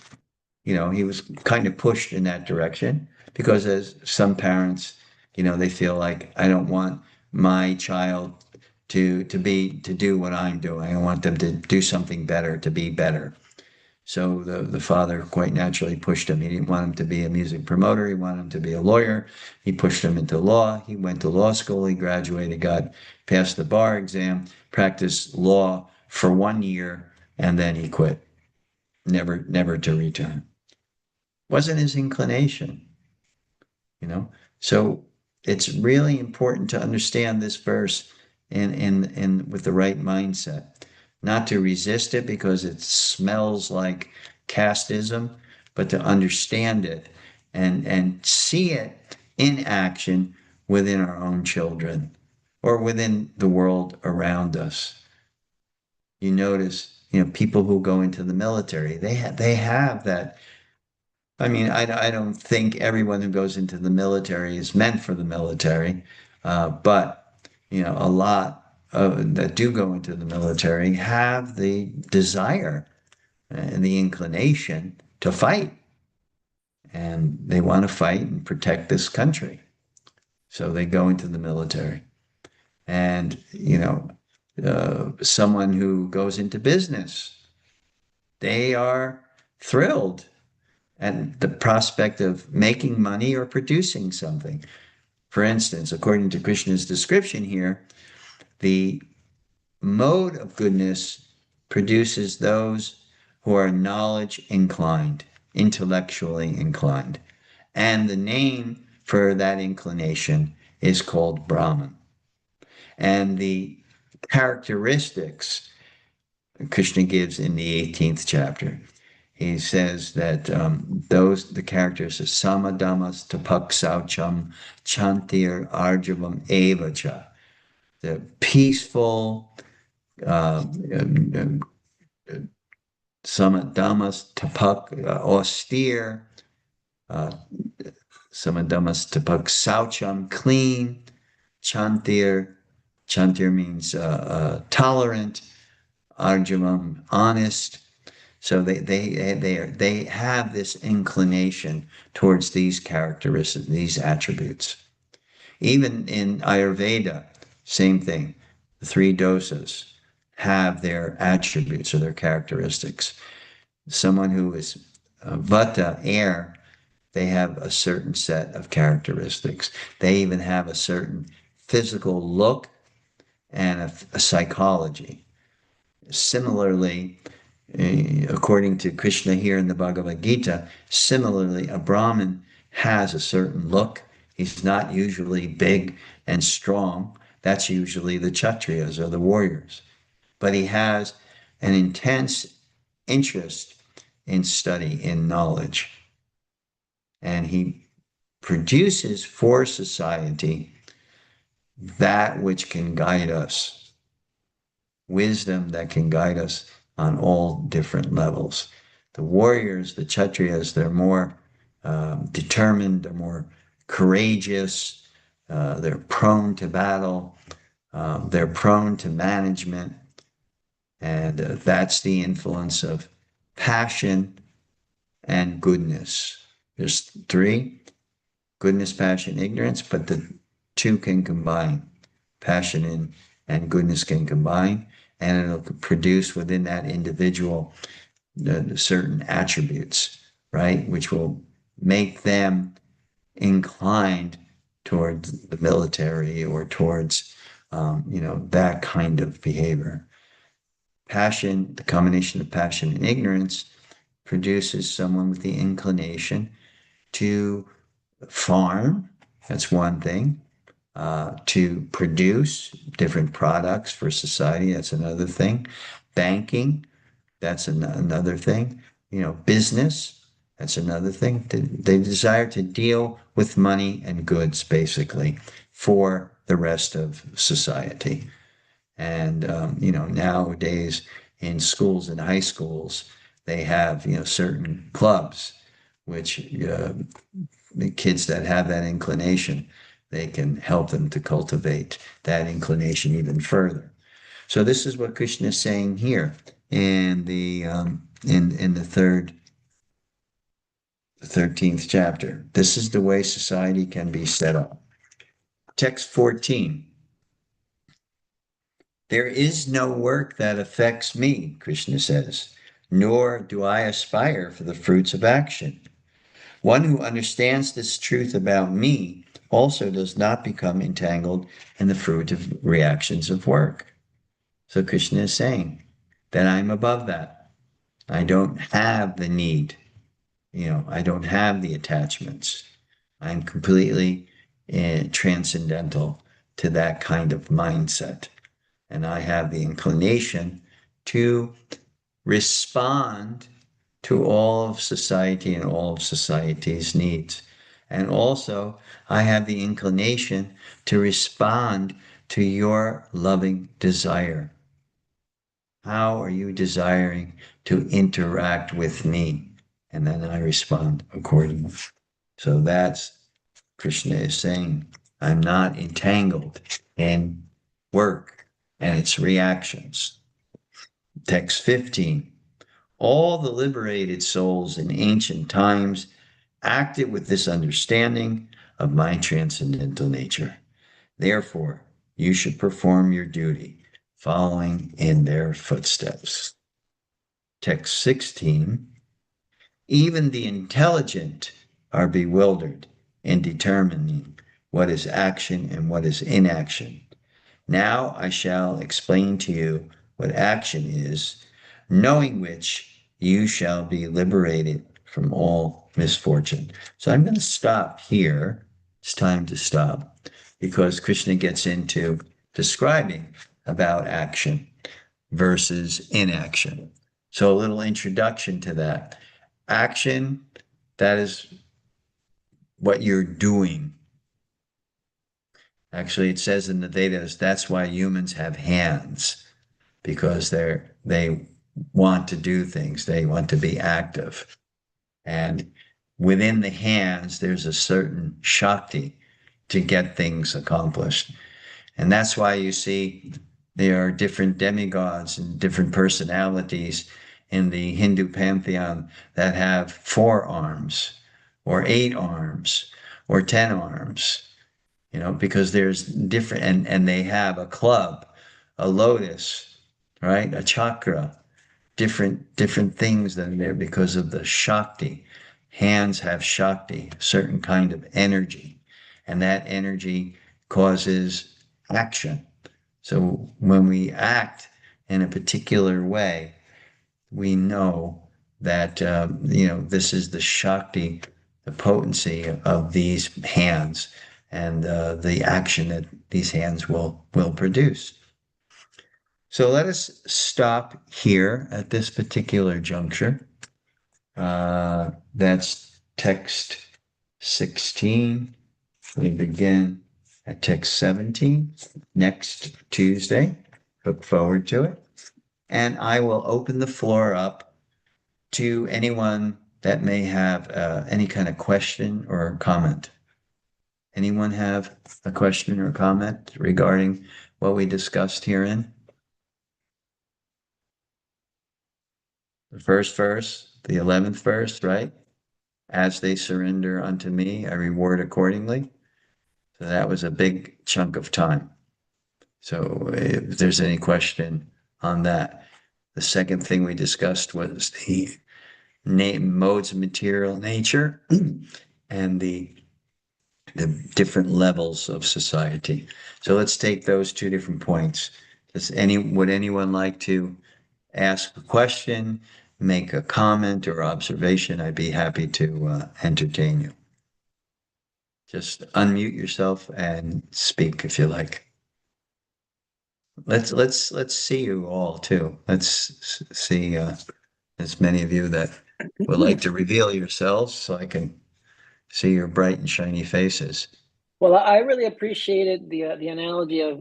he was kind of pushed in that direction because, as some parents, they feel like, I don't want my child to do what I'm doing. I want them to do something better, to be better. So the father quite naturally pushed him. He didn't want him to be a music promoter. He wanted him to be a lawyer. He pushed him into law. He went to law school. He graduated, passed the bar exam, practiced law for 1 year, and then he quit, never to return. Wasn't his inclination, you know. So it's really important to understand this verse in with the right mindset, not to resist it because it smells like casteism, but to understand it and see it in action within our own children or within the world around us. You notice, people who go into the military, they have that. I mean, I don't think everyone who goes into the military is meant for the military, but a lot that do go into the military have the desire and the inclination to fight, and they want to fight and protect this country, so they go into the military. And someone who goes into business, they are thrilled and the prospect of making money or producing something. For instance, according to Krishna's description here, the mode of goodness produces those who are knowledge inclined, intellectually inclined. And the name for that inclination is called Brahman. And the characteristics Krishna gives in the 18th chapter, he says that the characters are samadamas tapak saucham chantir arjavam evacha, the peaceful, samadamas tapak, austere, samadamas tapak saucham, clean, chantir means tolerant, arjavam, honest. So they have this inclination towards these characteristics, these attributes. Even in Ayurveda, same thing. the three dosas, have their attributes or their characteristics. Someone who is vata, air, they have a certain set of characteristics. They even have a certain physical look and a psychology. Similarly, according to Krishna here in the Bhagavad Gita, similarly, a Brahmin has a certain look. He's not usually big and strong. That's usually the Kshatriyas or the warriors. But he has an intense interest in study, in knowledge. And he produces for society that which can guide us, wisdom that can guide us on all different levels. The warriors, the Kshatriyas, they're more determined, they're more courageous, they're prone to battle, they're prone to management, and that's the influence of passion and goodness. There's three: goodness, passion, ignorance, but the two can combine. Passion and goodness can combine, and it'll produce within that individual certain attributes, right? Which will make them inclined towards the military or towards, that kind of behavior. Passion, the combination of passion and ignorance, produces someone with the inclination to farm. That's one thing. To produce different products for society. That's another thing. Banking. That's another thing. Business. That's another thing. They desire to deal with money and goods, basically, for the rest of society. And, nowadays in schools and high schools, they have, certain clubs, which the kids that have that inclination, they can help them to cultivate that inclination even further. So this is what Krishna is saying here in the in the 13th chapter. This is the way society can be set up. Text 14. There is no work that affects me, Krishna says, nor do I aspire for the fruits of action. One who understands this truth about me also does not become entangled in the fruit of reactions of work. So Krishna is saying that I'm above that. I don't have the need. I don't have the attachments. I'm completely transcendental to that kind of mindset. And I have the inclination to respond to all of society and all of society's needs. And also, I have the inclination to respond to your loving desire. How are you desiring to interact with me? And then I respond accordingly. So that's Krishna is saying, I'm not entangled in work and its reactions. Text 15. All the liberated souls in ancient times acted with this understanding of my transcendental nature. Therefore, you should perform your duty, following in their footsteps. Text 16. Even the intelligent are bewildered in determining what is action and what is inaction. Now I shall explain to you what action is, knowing which you shall be liberated from all misfortune. So I'm going to stop here. It's time to stop because Krishna gets into describing about action versus inaction. So a little introduction to that. Action, that is what you're doing. Actually, it says in the Vedas, that's why humans have hands, because they want to do things. They want to be active. And within the hands, there's a certain Shakti to get things accomplished. And that's why you see there are different demigods and different personalities in the Hindu pantheon that have 4 arms or 8 arms or 10 arms, because there's different, and they have a club a lotus, right? A chakra, different things that are there because of the Shakti. Hands have Shakti, a certain kind of energy, and that energy causes action. So when we act in a particular way, we know that this is the Shakti, the potency of these hands, and the action that these hands will produce. So let us stop here at this particular juncture. That's text 16. We begin at text 17 next Tuesday. Look forward to it. And I will open the floor up to anyone that may have any kind of question or comment. Anyone have a question or comment regarding what we discussed herein? The first verse, the 11th verse, right? As they surrender unto me, I reward accordingly. So that was a big chunk of time. So if there's any question on that. The second thing we discussed was the modes of material nature and the different levels of society. So let's take those two different points. Would anyone like to ask a question, make a comment or observation? I'd be happy to entertain you. Just unmute yourself and speak if you like. Let's see you all too. Let's see as many of you that would like to reveal yourselves so I can see your bright and shiny faces. Well, I really appreciated the analogy of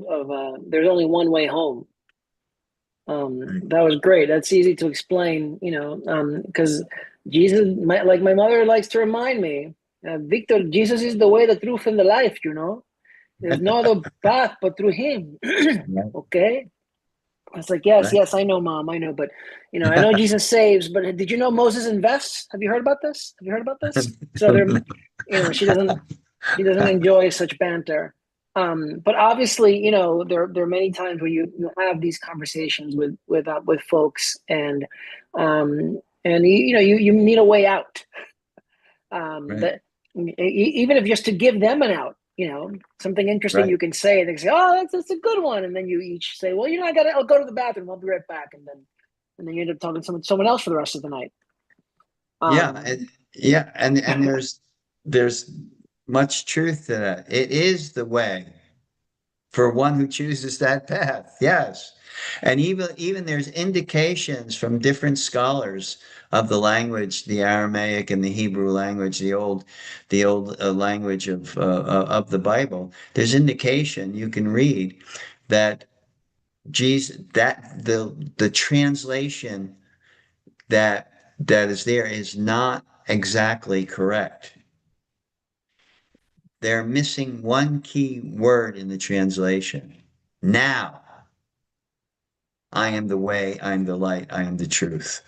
there's only one way home. That was great. That's easy to explain, because Jesus, like my mother likes to remind me, Victor, Jesus is the way, the truth, and the life. There's no other path but through Him. Right. Okay. I was like, yes, Right. yes, I know, Mom, I know, but I know Jesus saves, but did you know Moses invests? Have you heard about this? Have you heard about this? So she doesn't enjoy such banter. But obviously, there are many times where you have these conversations with folks, and you need a way out. Right. That even if just to give them an out, something interesting Right. you can say. They say, "Oh, that's a good one," and then you each say, "Well, I'll go to the bathroom. I'll be right back," and then you end up talking to someone else for the rest of the night. Yeah, Um, and there's much truth to that. It is the way for one who chooses that path. Yes. And even there's indications from different scholars of the language, the Aramaic and the Hebrew language, the old language of the Bible. There's indication you can read that Jesus, that the translation that is there is not exactly correct. They're missing one key word in the translation. Now, I am the way, I am the light, I am the truth.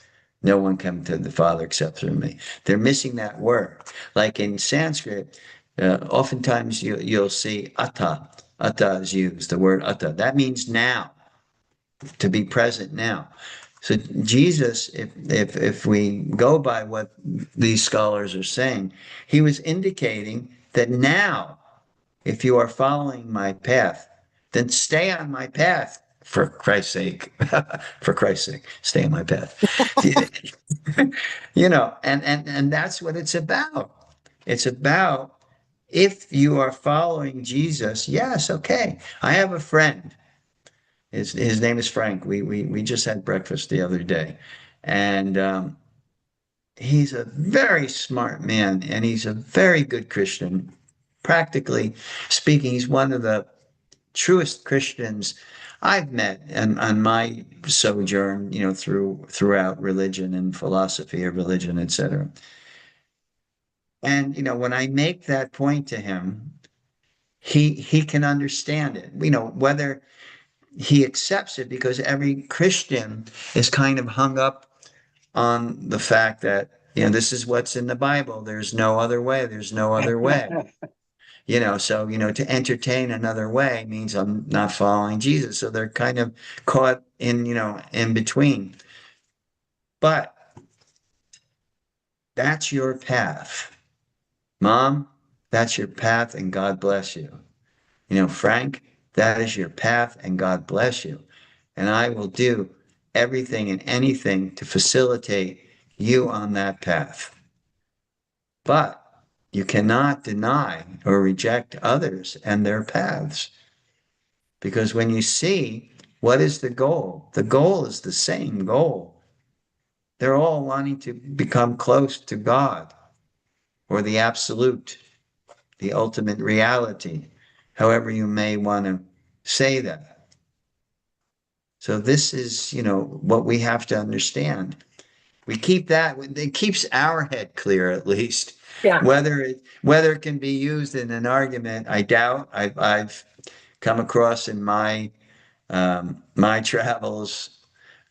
No one comes to the Father except through me. They're missing that word. Like in Sanskrit, oftentimes you'll see atta. Atta is used, the word atta. That means now, to be present now. So Jesus, if we go by what these scholars are saying, he was indicating that now, if you are following my path, then stay on my path for Christ's sake. For Christ's sake, stay on my path. And that's what it's about. It's about if you are following Jesus, yes, okay. I have a friend. His name is Frank. We just had breakfast the other day, and he's a very smart man, and he's a very good Christian. Practically speaking, he's one of the truest Christians I've met on my sojourn, throughout religion and philosophy of religion, etc. And when I make that point to him, he can understand it. Whether he accepts it, because every Christian is kind of hung up on the fact that this is what's in the Bible. There's no other way. There's no other way. So, to entertain another way means I'm not following Jesus. So they're kind of caught in between. But that's your path. Mom, that's your path, and God bless you. Frank, that is your path, and God bless you. And I will do everything and anything to facilitate you on that path. But you cannot deny or reject others and their paths. Because when you see what is the goal is the same goal. They're all wanting to become close to God or the absolute, the ultimate reality, however you may want to say that. So this is, what we have to understand. We keep that, it keeps our head clear at least. Yeah. Whether it can be used in an argument, I doubt. I've come across in my travels,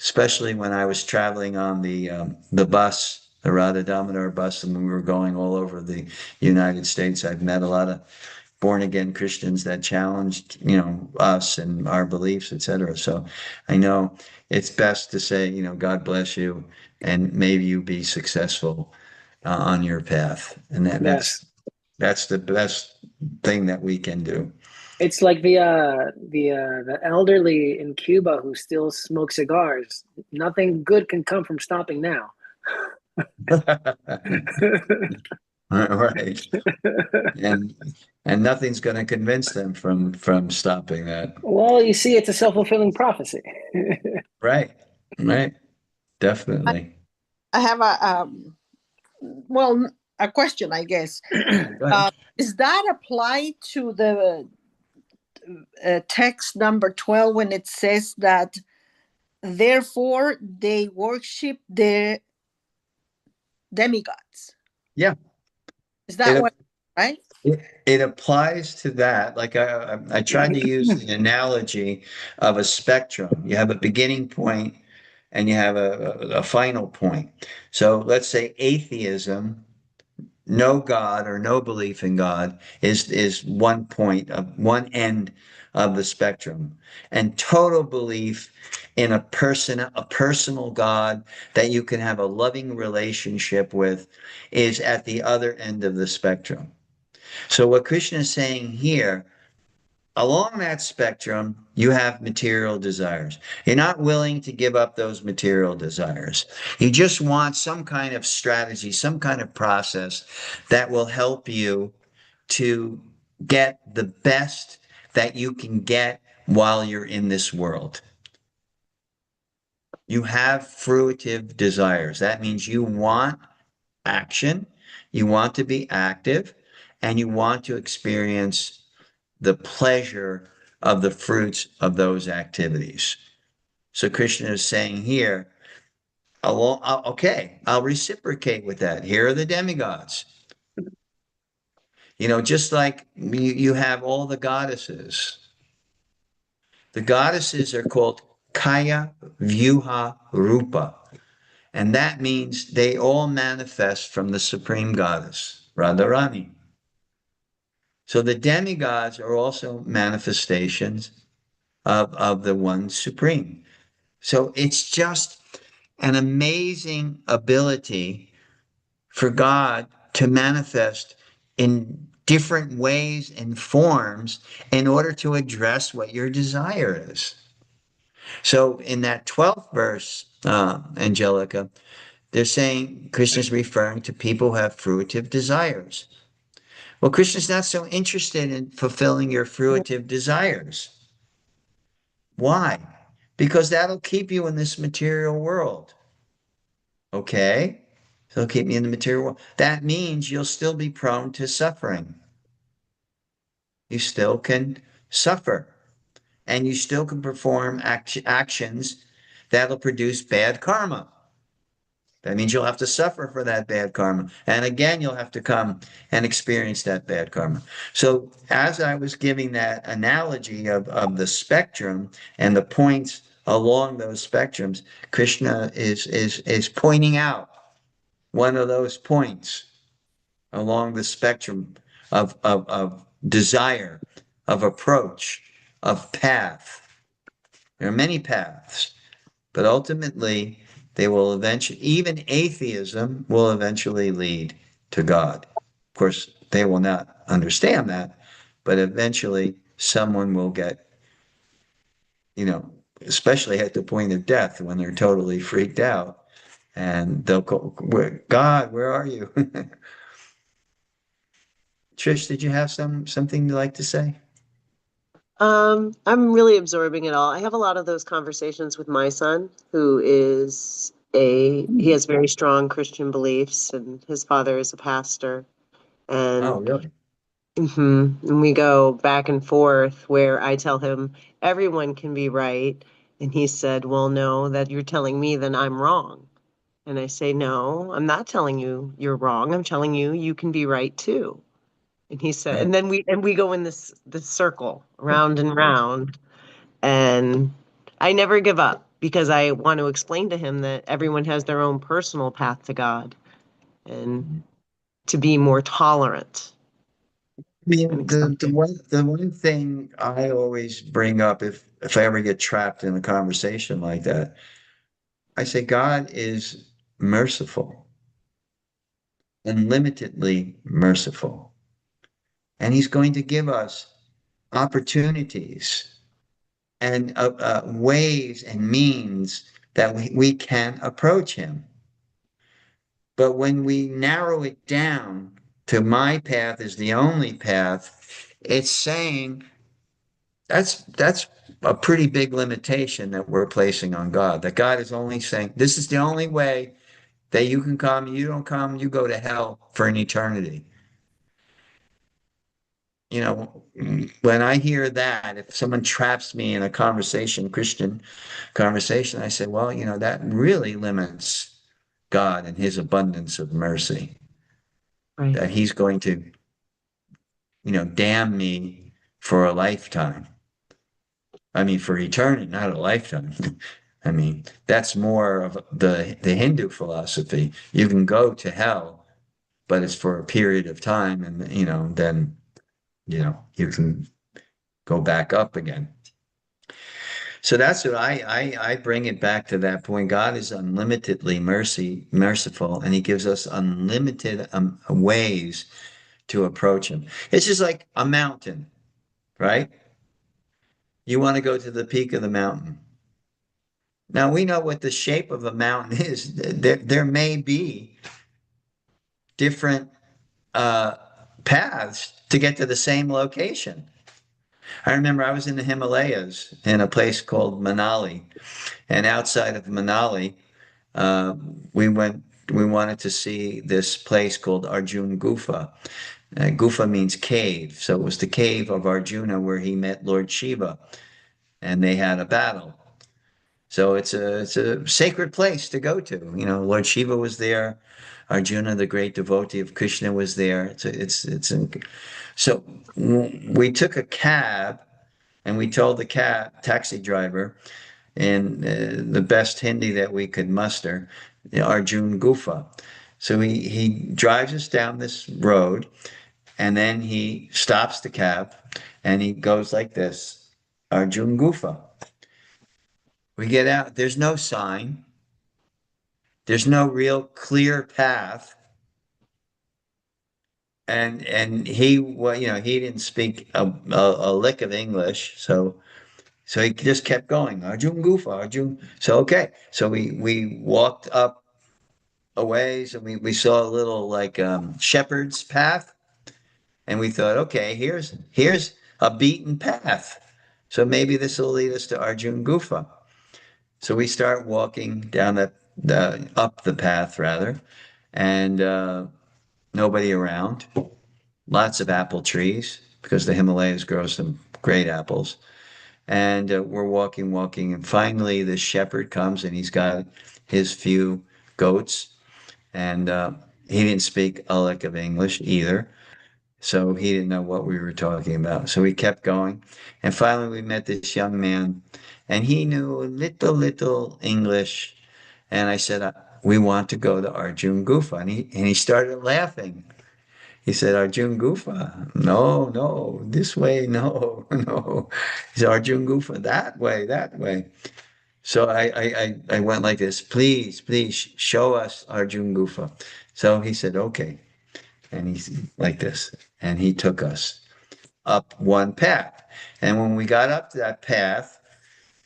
especially when I was traveling on the bus, the Radha Damodar bus, and we were going all over the United States. I've met a lot of born again Christians that challenged, us and our beliefs, etc. So I know it's best to say, God bless you, and maybe you be successful on your path, and Yes. that's the best thing that we can do. It's like the elderly in Cuba who still smoke cigars. Nothing good can come from stopping now. Right. And nothing's going to convince them from stopping that. Well, you see, it's a self-fulfilling prophecy. Right. Right. I, Definitely. I have well, a question, I guess. Go ahead. Is that apply to the text number 12 when it says that therefore they worship the demigods? Yeah. Is that It, what, right? it applies to that. Like I tried to use the analogy of a spectrum. You have a beginning point and you have a final point. So let's say atheism, no God or no belief in God is one point of one end of the spectrum, and total belief in a personal God that you can have a loving relationship with is at the other end of the spectrum. So what Krishna is saying here, along that spectrum, you have material desires. You're not willing to give up those material desires. You just want some kind of strategy, some kind of process that will help you to get the best that you can get while you're in this world. You have fruitive desires. That means you want action, you want to be active, and you want to experience the pleasure of the fruits of those activities. So Krishna is saying here, okay, I'll reciprocate with that. Here are the demigods. Just like you have all the goddesses. The goddesses are called Kaya Vyuha Rupa. And that means they all manifest from the supreme goddess, Radharani. So the demigods are also manifestations of the one supreme. So it's just an amazing ability for God to manifest in different ways and forms in order to address what your desire is. So in that 12th verse, Angelica, they're saying Krishna's referring to people who have fruitive desires. Well, Krishna's not so interested in fulfilling your fruitive desires. Why? Because that'll keep you in this material world. Okay? So it'll keep me in the material world. That means you'll still be prone to suffering. You still can suffer. And you still can perform actions that'll produce bad karma. That means you'll have to suffer for that bad karma. And again, you'll have to come and experience that bad karma. So as I was giving that analogy of the spectrum and the points along those spectrums, Krishna is pointing out one of those points along the spectrum of desire, of approach, of path. There are many paths, but ultimately they will eventually, even atheism will eventually lead to God. Of course, they will not understand that, but eventually someone will get, especially at the point of death when they're totally freaked out and they'll go, God, where are you? Trish, did you have something you'd like to say? I'm really absorbing it all. I have a lot of those conversations with my son, he has very strong Christian beliefs, and his father is a pastor. Oh, And really? and we go back and forth where I tell him everyone can be right. And he said, well, no, that you're telling me that I'm wrong. And I say, no, I'm not telling you you're wrong. I'm telling you you can be right too. And he said, Right. and then we go in this circle round and round. And I never give up because I want to explain to him that everyone has their own personal path to God and to be more tolerant I and mean, accepting. the one thing I always bring up if I ever get trapped in a conversation like that, I say God is merciful, unlimitedly merciful, and He's going to give us opportunities and ways and means that we can approach Him. But when we narrow it down to my path is the only path, it's saying that's a pretty big limitation that we're placing on God. That God is only saying, this is the only way that you can come. You don't come, you go to hell for an eternity. When I hear that, if someone traps me in a conversation, Christian conversation, I say, well, that really limits God and his abundance of mercy, Right. that he's going to, damn me for a lifetime. I mean, for eternity, not a lifetime. I mean, that's more of the Hindu philosophy. You can go to hell, but it's for a period of time, and then you can go back up again. So that's what I bring it back to that point. God is unlimitedly merciful, and He gives us unlimited ways to approach Him. It's just like a mountain, right? You want to go to the peak of the mountain. Now we know what the shape of a mountain is. There may be different uh, paths to get to the same location. I remember I was in the Himalayas in a place called Manali, and outside of Manali, uh, we went. We wanted to see this place called Arjun Gufa. Gufa means cave, so it was the cave of Arjuna where he met Lord Shiva, and they had a battle. So it's a sacred place to go to. Lord Shiva was there. Arjuna, the great devotee of Krishna, was there. So we took a cab and we told the cab taxi driver in the best Hindi that we could muster, Arjun Gufa. So he drives us down this road and then he stops the cab and he goes like this, Arjun Gufa. We get out, there's no sign, there's no real clear path. And he, well, he didn't speak a lick of English, so he just kept going. Arjun Gufa, Arjun. So okay, so we walked up a ways, and we saw a little like shepherd's path, and we thought, okay, here's a beaten path, so maybe this will lead us to Arjun Gufa. So we start walking down the up the path rather, and nobody around. Lots of apple trees because the Himalayas grow some great apples. And we're walking, and finally the shepherd comes and he's got his few goats, and he didn't speak a lick of English either. So he didn't know what we were talking about. So we kept going. And finally we met this young man and he knew a little English. And I said, we want to go to Arjun Gufa. And he started laughing. He said, Arjun Gufa. No, no, this way, no, no. He said, Arjun Gufa, that way, that way. So I went like this, please, please show us Arjun Gufa. So he said, okay. And he's like this. And he took us up one path. And when we got up to that path,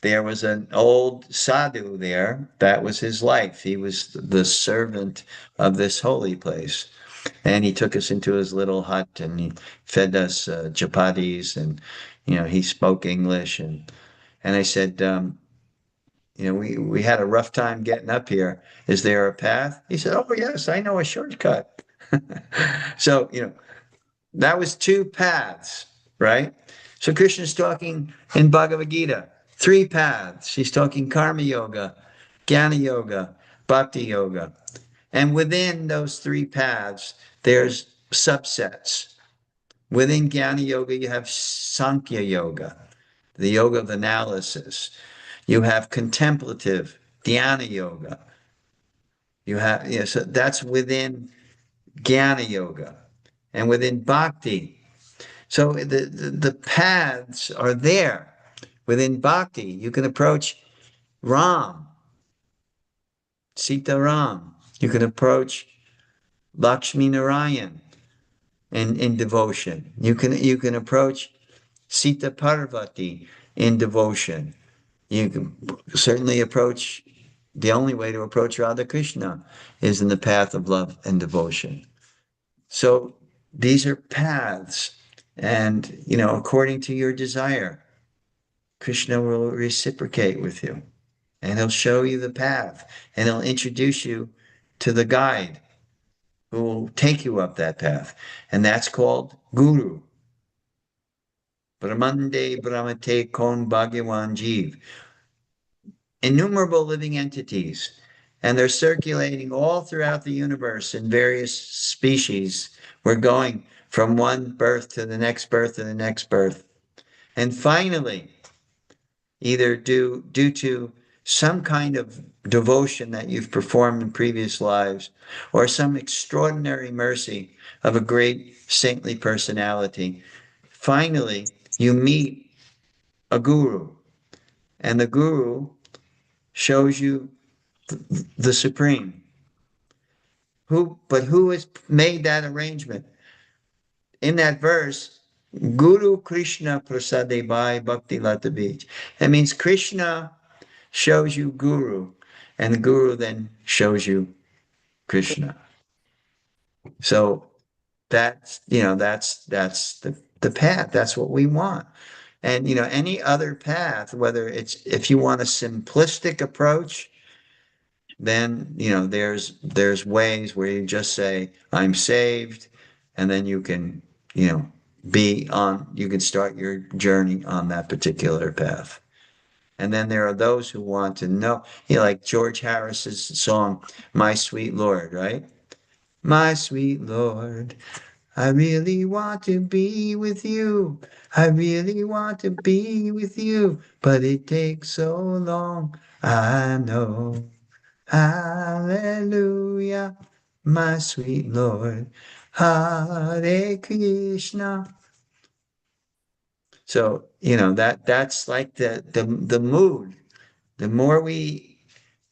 there was an old sadhu there. That was his life. He was the servant of this holy place. And he took us into his little hut and he fed us chapatis and, he spoke English. And I said, we had a rough time getting up here. Is there a path? He said, oh, yes, I know a shortcut. So, that was two paths, right? So Krishna's talking in Bhagavad Gita, three paths. He's talking karma yoga, jnana yoga, bhakti yoga. And within those three paths, there's subsets. Within jnana yoga, you have Sankhya yoga, the yoga of analysis. You have contemplative dhyana yoga. You have, so that's within jnana yoga. And within bhakti, so the paths are there. Within bhakti, you can approach Ram, Sita Ram. You can approach Lakshmi Narayan in devotion. You can approach Sita Parvati in devotion. You can certainly approach, the only way to approach Radha Krishna is in the path of love and devotion. So these are paths. And, according to your desire, Krishna will reciprocate with you and he'll show you the path and he'll introduce you to the guide who will take you up that path. And that's called Guru. Brahmande Brahmate Kon Bhagwan Jeev. Innumerable living entities. And they're circulating all throughout the universe in various species. We're going from one birth to the next birth to the next birth. And finally, either due to some kind of devotion that you've performed in previous lives, or some extraordinary mercy of a great saintly personality, finally you meet a guru, and the guru shows you the supreme. Who has made that arrangement? In that verse, Guru Krishna Prasade Bhai Bhakti Lata Beach. That means Krishna shows you Guru, and the Guru then shows you Krishna. So that's the path. That's what we want. And any other path, whether it's, if you want a simplistic approach, then there's ways where you just say, I'm saved, and then you can you can start your journey on that particular path. And then there are those who want to know, like George Harris's song, My Sweet Lord, right? My sweet Lord, I really want to be with you. I really want to be with you, but it takes so long. I know. Hallelujah, my sweet Lord. Hare Krishna. So, that's like the mood. The more we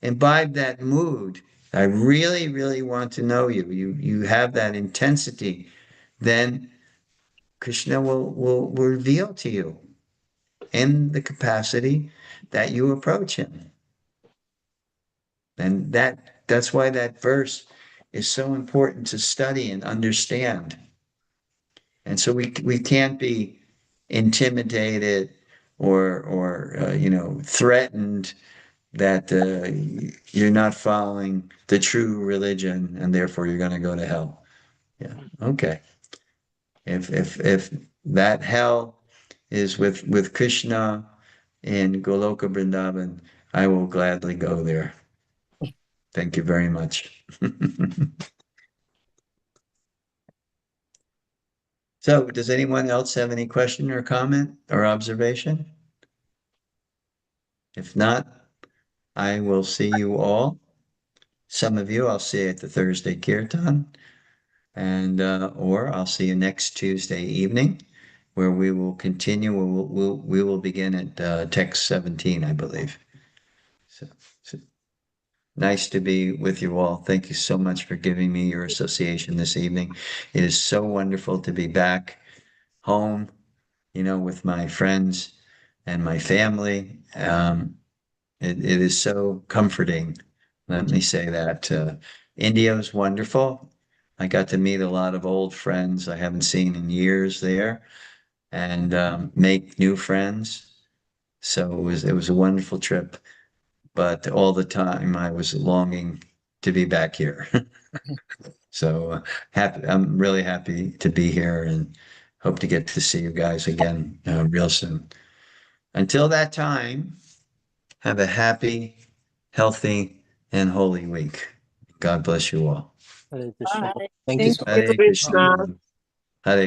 imbibe that mood, I really, really want to know you. You have that intensity, then Krishna will reveal to you in the capacity that you approach him. And that's why that verse is so important to study and understand. And so we can't be intimidated or threatened that you're not following the true religion and therefore you're going to go to hell. Yeah. Okay. If that hell is with Krishna in Goloka Vrindavan, I will gladly go there. Thank you very much. So, does anyone else have any question or comment or observation? If not, I will see you all. Some of you I'll see at the Thursday Kirtan. and or I'll see you next Tuesday evening, where we will continue. We will begin at text 17, I believe. So nice to be with you all. Thank you so much for giving me your association this evening. It is so wonderful to be back home, with my friends and my family. It is so comforting. Let me say that. India was wonderful. I got to meet a lot of old friends I haven't seen in years there, and make new friends. So it was a wonderful trip. But all the time I was longing to be back here. So happy. I'm really happy to be here and hope to get to see you guys again real soon. Until that time, have a happy, healthy, and holy week. God bless you all. Hare Krishna. Bye. Thank you Thank so you. Hare Krishna. Krishna.